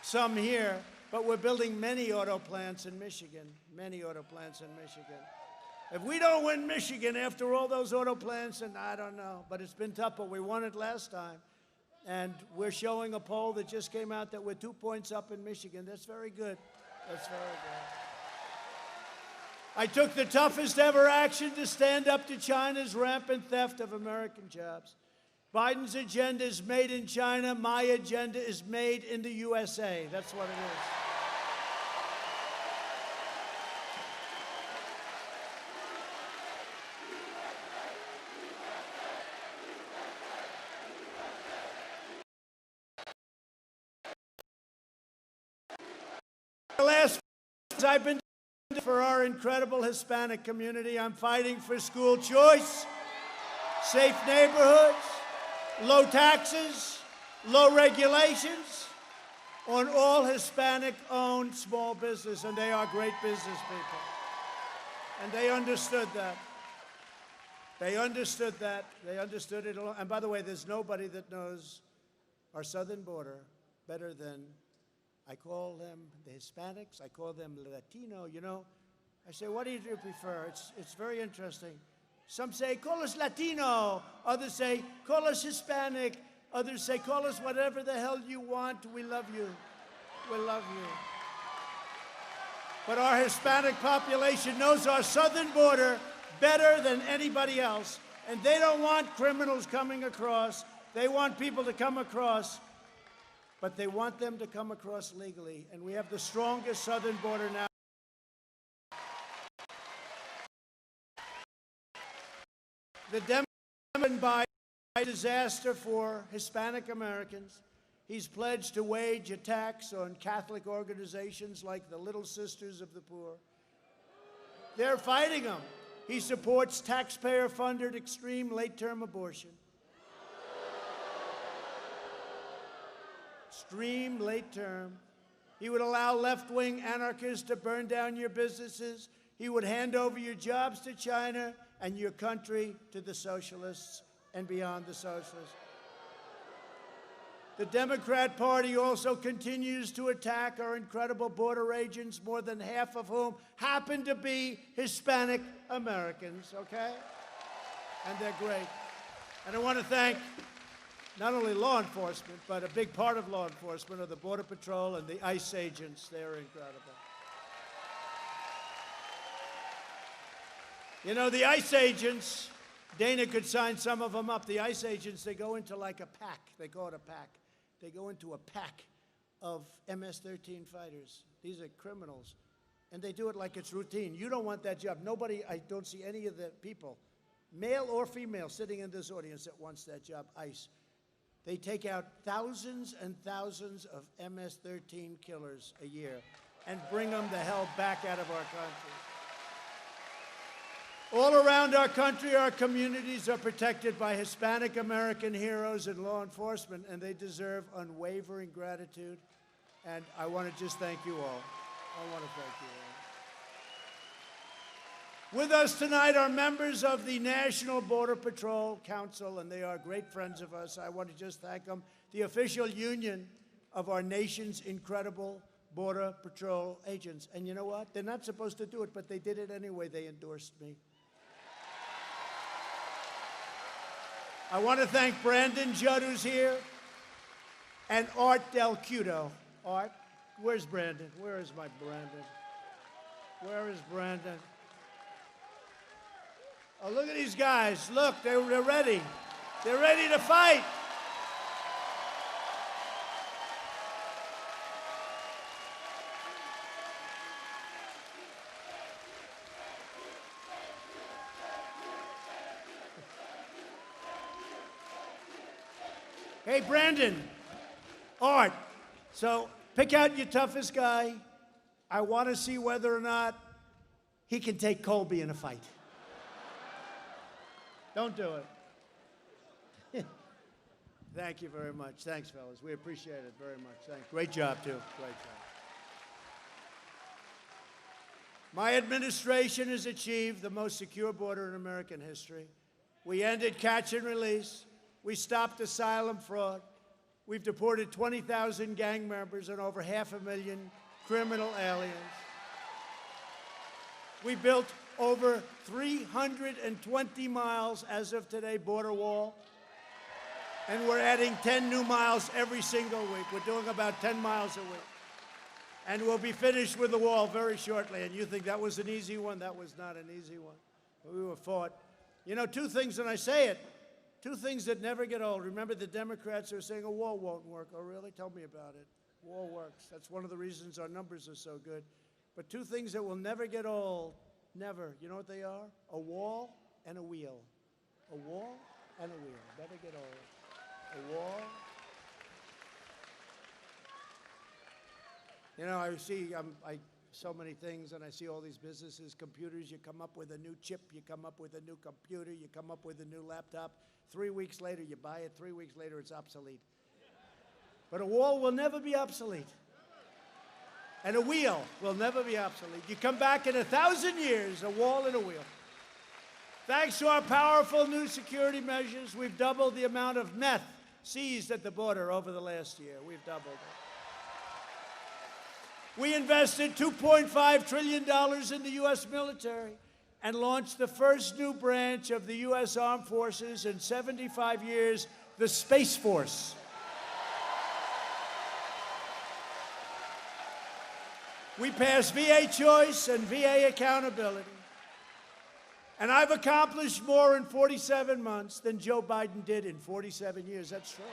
Some here. But we're building many auto plants in Michigan. Many auto plants in Michigan. If we don't win Michigan after all those auto plants, and I don't know. But it's been tough, but we won it last time. And we're showing a poll that just came out that we're 2 points up in Michigan. That's very good. That's very good. I took the toughest ever action to stand up to China's rampant theft of American jobs. Biden's agenda is made in China. My agenda is made in the USA. That's what it is. The last I've been for our incredible Hispanic community. I'm fighting for school choice, safe neighborhoods, low taxes, low regulations on all Hispanic-owned small business, and they are great business people. And they understood that. They understood that. They understood it. And by the way, there's nobody that knows our southern border better than I call them the Hispanics. I call them Latino. You know, I say, what do you prefer? It's very interesting. Some say, call us Latino. Others say, call us Hispanic. Others say, call us whatever the hell you want. We love you. We love you. But our Hispanic population knows our southern border better than anybody else. And they don't want criminals coming across. They want people to come across. But they want them to come across legally. And we have the strongest southern border now. The Democrat by disaster for Hispanic Americans. He's pledged to wage attacks on Catholic organizations like the Little Sisters of the Poor. They're fighting him. He supports taxpayer-funded extreme late-term abortion. Extreme late-term. He would allow left-wing anarchists to burn down your businesses. He would hand over your jobs to China and your country to the socialists and beyond the socialists. The Democrat Party also continues to attack our incredible border agents, more than half of whom happen to be Hispanic Americans, okay? And they're great. And I want to thank not only law enforcement, but a big part of law enforcement are the Border Patrol and the ICE agents. They're incredible. You know, the ICE agents, Dana could sign some of them up. The ICE agents, they go into like a pack. They call it a pack. They go into a pack of MS-13 fighters. These are criminals. And they do it like it's routine. You don't want that job. Nobody, I don't see any of the people, male or female, sitting in this audience that wants that job. ICE. They take out thousands and thousands of MS-13 killers a year and bring them the hell back out of our country. All around our country, our communities are protected by Hispanic American heroes in law enforcement, and they deserve unwavering gratitude. And I want to just thank you all. I want to thank you all. With us tonight are members of the National Border Patrol Council, and they are great friends of us. I want to just thank them. The official union of our nation's incredible Border Patrol agents. And you know what? They're not supposed to do it, but they did it anyway. They endorsed me. I want to thank Brandon Judd, who's here, and Art Del Cudo. Art, where's Brandon? Where is my Brandon? Where is Brandon? Oh, look at these guys. Look, they're ready. They're ready to fight. Hey, Brandon, Art, so pick out your toughest guy. I want to see whether or not he can take Colby in a fight. Don't do it. Thank you very much. Thanks, fellas. We appreciate it very much. Thanks. Great job, too. Great job. My administration has achieved the most secure border in American history. We ended catch and release. We stopped asylum fraud. We've deported 20,000 gang members and over 500,000 criminal aliens. We built over 320 miles as of today, border wall. And we're adding 10 new miles every single week. We're doing about 10 miles a week. And we'll be finished with the wall very shortly. And you think that was an easy one? That was not an easy one. We were fought. You know, two things, and I say it, two things that never get old. Remember the Democrats who are saying a wall won't work. Oh, really? Tell me about it. Wall works. That's one of the reasons our numbers are so good. But two things that will never get old, never. You know what they are? A wall and a wheel. A wall and a wheel. Never get old. A wall. You know, I see so many things, and I see all these businesses, computers. You come up with a new chip. You come up with a new computer. You come up with a new laptop. 3 weeks later, you buy it. 3 weeks later, it's obsolete. But a wall will never be obsolete. And a wheel will never be obsolete. You come back in 1,000 years, a wall and a wheel. Thanks to our powerful new security measures, we've doubled the amount of meth seized at the border over the last year. We've doubled it. We invested $2.5 trillion in the U.S. military and launched the first new branch of the U.S. Armed Forces in 75 years, the Space Force. We passed VA choice and VA accountability. And I've accomplished more in 47 months than Joe Biden did in 47 years. That's true.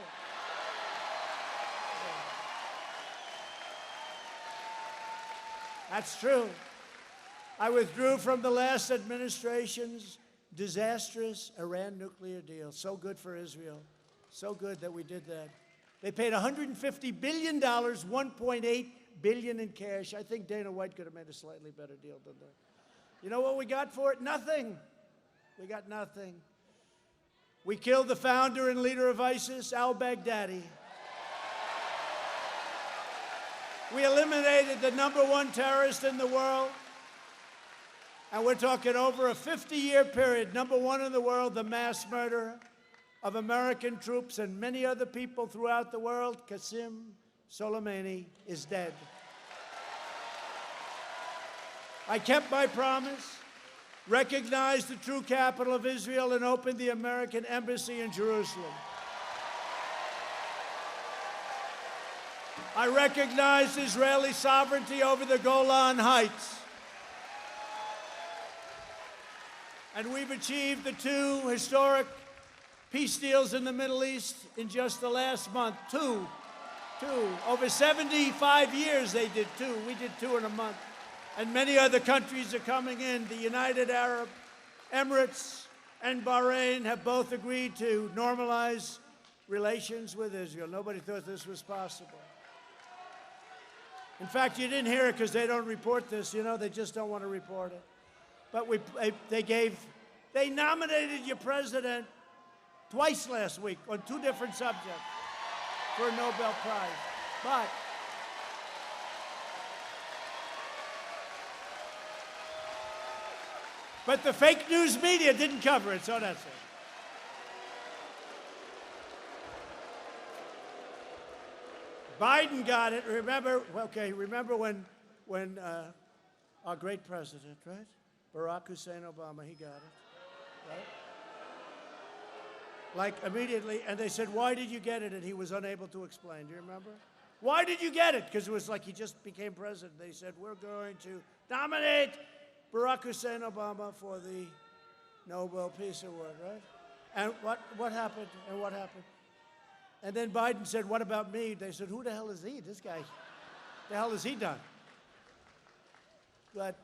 That's true. I withdrew from the last administration's disastrous Iran nuclear deal. So good for Israel. So good that we did that. They paid $150 billion, $1.8 billion in cash. I think Dana White could have made a slightly better deal than that. You know what we got for it? Nothing. We got nothing. We killed the founder and leader of ISIS, al-Baghdadi. We eliminated the #1 terrorist in the world. And we're talking over a 50-year period, #1 in the world, the mass murderer of American troops and many other people throughout the world, Qasem Soleimani, is dead. I kept my promise, recognized the true capital of Israel, and opened the American embassy in Jerusalem. I recognized Israeli sovereignty over the Golan Heights. And we've achieved the 2 historic peace deals in the Middle East in just the last month. Two 2. Over 75 years they did 2. We did 2 in a month. And many other countries are coming in. The United Arab Emirates and Bahrain have both agreed to normalize relations with Israel. Nobody thought this was possible. In fact, you didn't hear it because they don't report this. You know, they just don't want to report it. But they nominated your president twice last week on 2 different subjects for a Nobel Prize. But the fake news media didn't cover it, so that's it. Biden got it. Remember when our great president, right? Barack Hussein Obama, he got it, right? Like immediately, and they said, why did you get it? And he was unable to explain. Do you remember? Why did you get it? Because it was like he just became president. They said, we're going to nominate Barack Hussein Obama for the Nobel Peace Award, right? And what happened? And what happened? And then Biden said, what about me? They said, who the hell is he? This guy, the hell has he done? But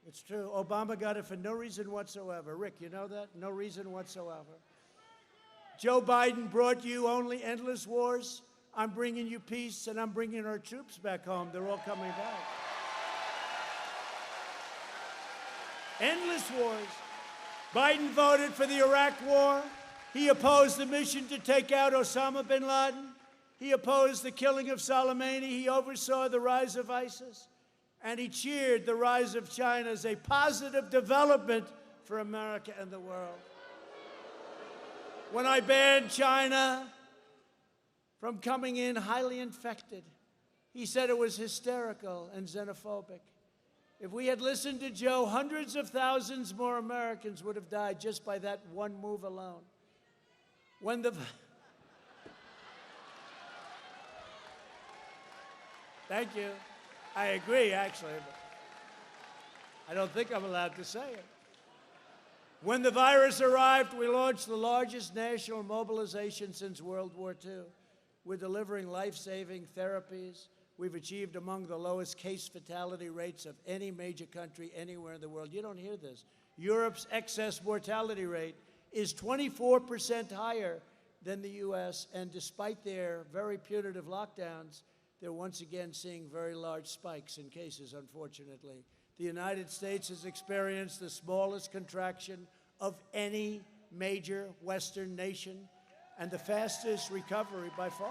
it's true. Obama got it for no reason whatsoever. Rick, you know that? No reason whatsoever. Joe Biden brought you only endless wars. I'm bringing you peace, and I'm bringing our troops back home. They're all coming back. Endless wars. Biden voted for the Iraq War. He opposed the mission to take out Osama bin Laden. He opposed the killing of Soleimani. He oversaw the rise of ISIS. And he cheered the rise of China as a positive development for America and the world. When I banned China from coming in highly infected, he said it was hysterical and xenophobic. If we had listened to Joe, hundreds of thousands more Americans would have died just by that one move alone. When the... Thank you. I agree, actually. But I don't think I'm allowed to say it. When the virus arrived, we launched the largest national mobilization since World War II. We're delivering life-saving therapies. We've achieved among the lowest case fatality rates of any major country anywhere in the world. You don't hear this. Europe's excess mortality rate is 24% higher than the U.S., and despite their very punitive lockdowns, they're once again seeing very large spikes in cases, unfortunately. The United States has experienced the smallest contraction of any major Western nation and the fastest recovery by far.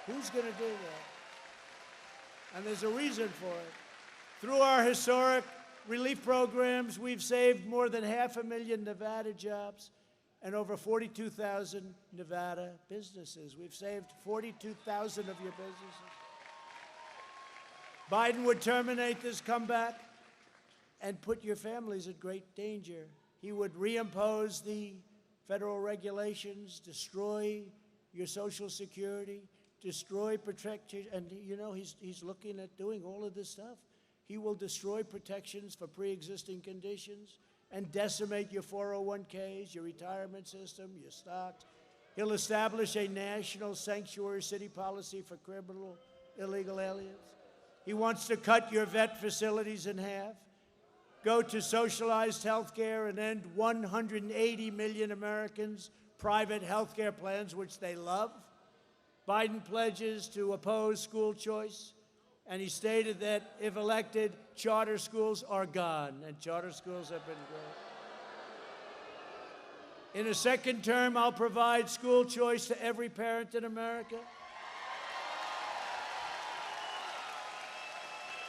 Who's going to do that? And there's a reason for it. Through our historic relief programs, we've saved more than 500,000 Nevada jobs and over 42,000 Nevada businesses. We've saved 42,000 of your businesses. Biden would terminate this comeback and put your families at great danger. He would reimpose the federal regulations, destroy your Social Security, destroy protection, and you know, he's looking at doing all of this stuff. He will destroy protections for pre-existing conditions and decimate your 401ks, your retirement system, your stocks. He'll establish a national sanctuary city policy for criminal illegal aliens. He wants to cut your vet facilities in half, go to socialized health care, and end 180 million Americans' private health care plans, which they love. Biden pledges to oppose school choice, and he stated that if elected, charter schools are gone, and charter schools have been great. In a second term, I'll provide school choice to every parent in America.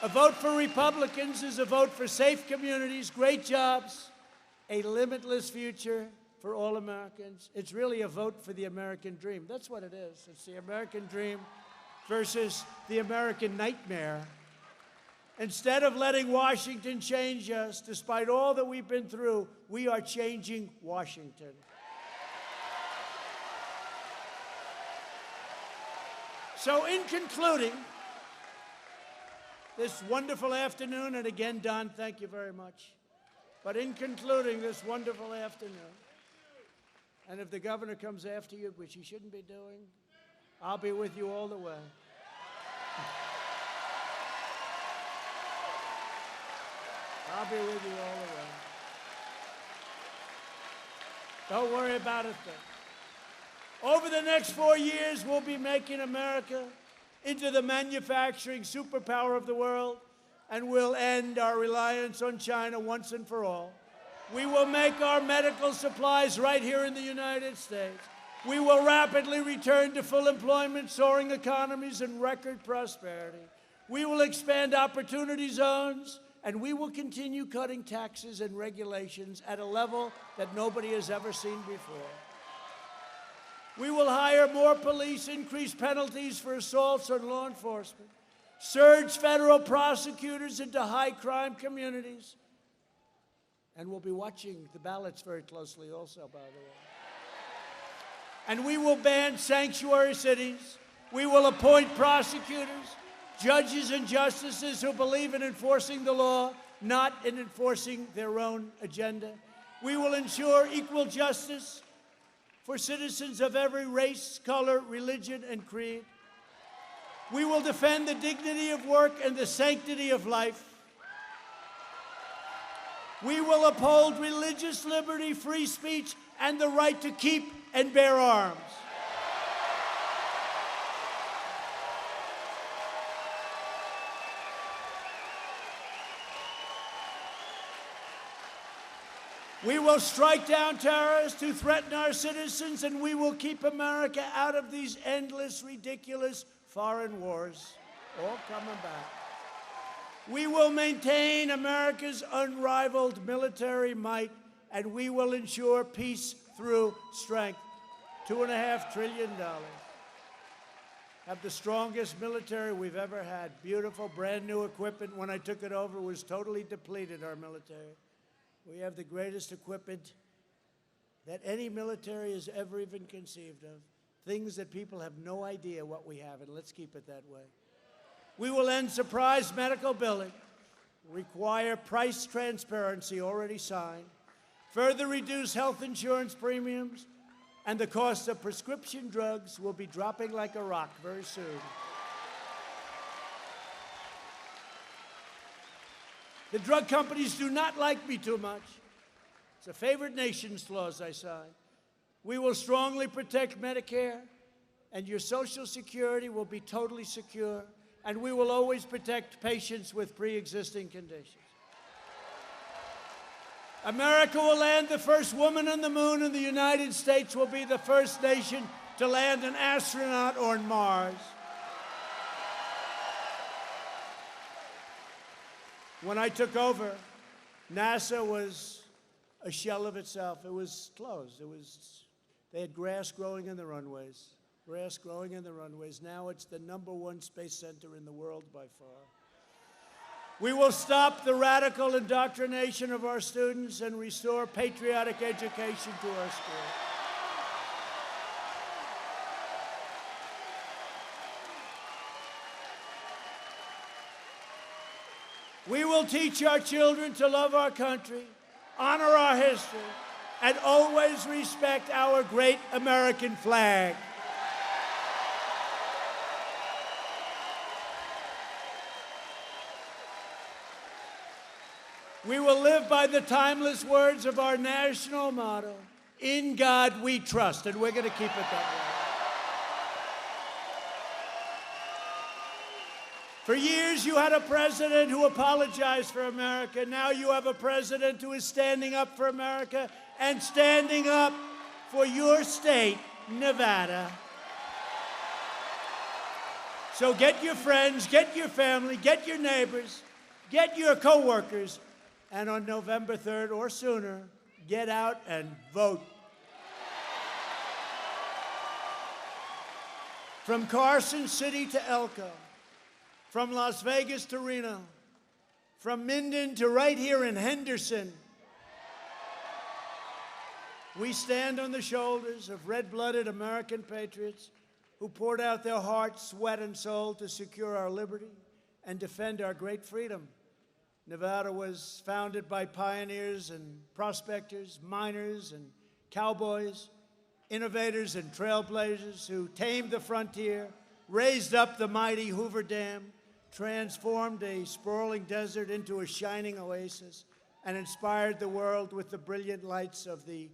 A vote for Republicans is a vote for safe communities, great jobs, a limitless future for all Americans. It's really a vote for the American dream. That's what it is. It's the American dream versus the American nightmare. Instead of letting Washington change us, despite all that we've been through, we are changing Washington. So in concluding this wonderful afternoon, and again, Don, thank you very much. But in concluding this wonderful afternoon, and if the governor comes after you, which he shouldn't be doing, I'll be with you all the way. I'll be with you all the way. Don't worry about a thing. Over the next 4 years, we'll be making America into the manufacturing superpower of the world, and we'll end our reliance on China once and for all. We will make our medical supplies right here in the United States. We will rapidly return to full employment, soaring economies, and record prosperity. We will expand opportunity zones, and we will continue cutting taxes and regulations at a level that nobody has ever seen before. We will hire more police, increase penalties for assaults on law enforcement, surge federal prosecutors into high-crime communities, and we'll be watching the ballots very closely also, by the way. And we will ban sanctuary cities. We will appoint prosecutors, judges, and justices who believe in enforcing the law, not in enforcing their own agenda. We will ensure equal justice for citizens of every race, color, religion, and creed. We will defend the dignity of work and the sanctity of life. We will uphold religious liberty, free speech, and the right to keep and bear arms. We will strike down terrorists who threaten our citizens, and we will keep America out of these endless, ridiculous foreign wars, all coming back. We will maintain America's unrivaled military might, and we will ensure peace through strength. $2.5 trillion. Have the strongest military we've ever had. Beautiful, brand new equipment. When I took it over, it was totally depleted, our military. We have the greatest equipment that any military has ever even conceived of. Things that people have no idea what we have, and let's keep it that way. We will end surprise medical billing, require price transparency already signed, further reduce health insurance premiums, and the cost of prescription drugs will be dropping like a rock very soon. The drug companies do not like me too much. It's a favored nations clause I signed. We will strongly protect Medicare, and your Social Security will be totally secure, and we will always protect patients with pre-existing conditions. America will land the first woman on the moon, and the United States will be the first nation to land an astronaut on Mars. When I took over, NASA was a shell of itself. It was closed. They had grass growing in the runways. Grass growing in the runways. Now it's the #1 space center in the world by far. We will stop the radical indoctrination of our students and restore patriotic education to our schools. We will teach our children to love our country, honor our history, and always respect our great American flag. We will live by the timeless words of our national motto, "In God we trust," and we're going to keep it that way. For years, you had a president who apologized for America. Now you have a president who is standing up for America and standing up for your state, Nevada. So get your friends, get your family, get your neighbors, get your coworkers, and on November 3rd or sooner, get out and vote. From Carson City to Elko, from Las Vegas to Reno, from Minden to right here in Henderson, we stand on the shoulders of red-blooded American patriots who poured out their heart, sweat, and soul to secure our liberty and defend our great freedom. Nevada was founded by pioneers and prospectors, miners and cowboys innovators and trailblazers who tamed the frontier, raised up the mighty Hoover Dam, transformed a sprawling desert into a shining oasis, and inspired the world with the brilliant lights of the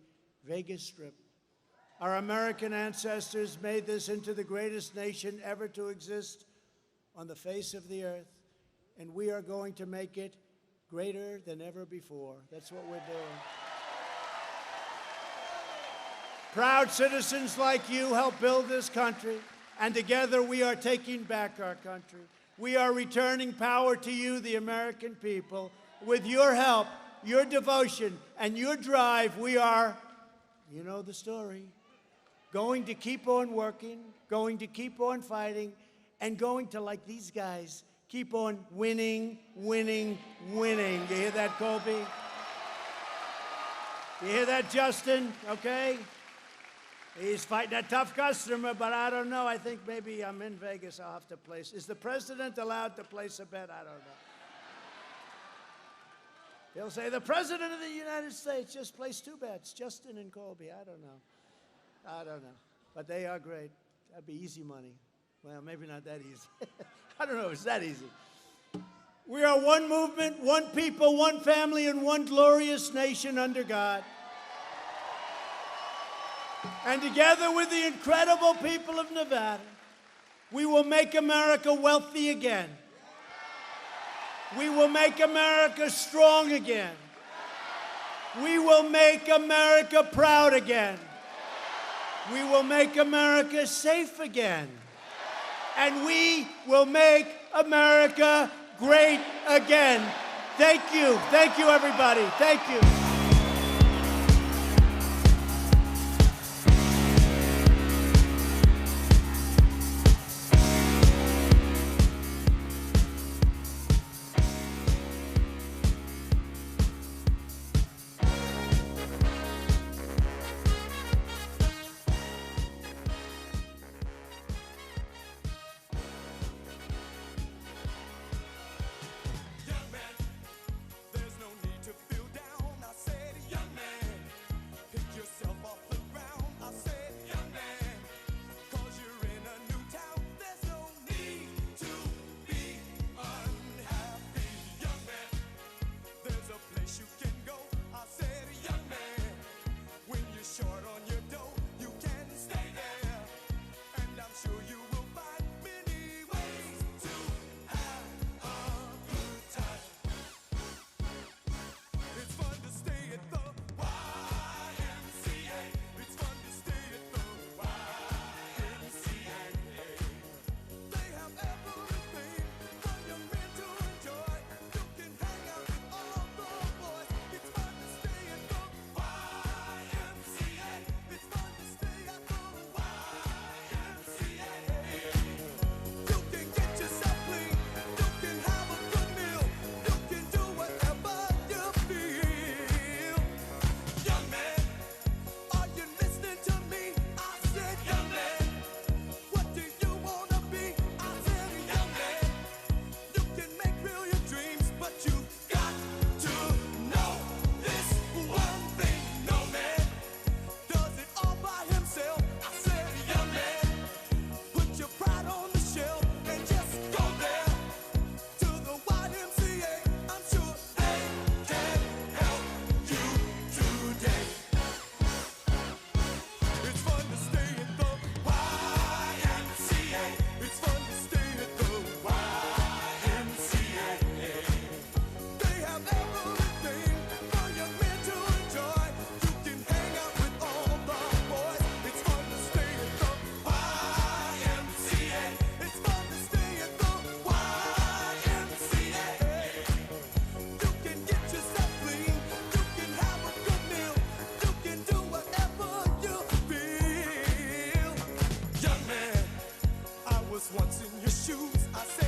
Vegas Strip. Our American ancestors made this into the greatest nation ever to exist on the face of the earth, and we are going to make it greater than ever before. That's what we're doing. Proud citizens like you help build this country, and together we are taking back our country. We are returning power to you, the American people. With your help, your devotion, and your drive, we are, you know the story, going to keep on working, going to keep on fighting, and going to, like these guys, keep on winning, winning, winning. You hear that, Colby? You hear that, Justin? Okay? He's fighting a tough customer, but I don't know. I think maybe I'm in Vegas. I'll have to place. Is the president allowed to place a bet? I don't know. He'll say, the president of the United States just placed 2 bets, Justin and Colby. I don't know. I don't know. But they are great. That'd be easy money. Well, maybe not that easy. I don't know if it's that easy. We are one movement, one people, one family, and one glorious nation under God. And together with the incredible people of Nevada, we will make America wealthy again. We will make America strong again. We will make America proud again. We will make America safe again. And we will make America great again. Thank you. Thank you, everybody. Thank you. Once in your shoes, I said.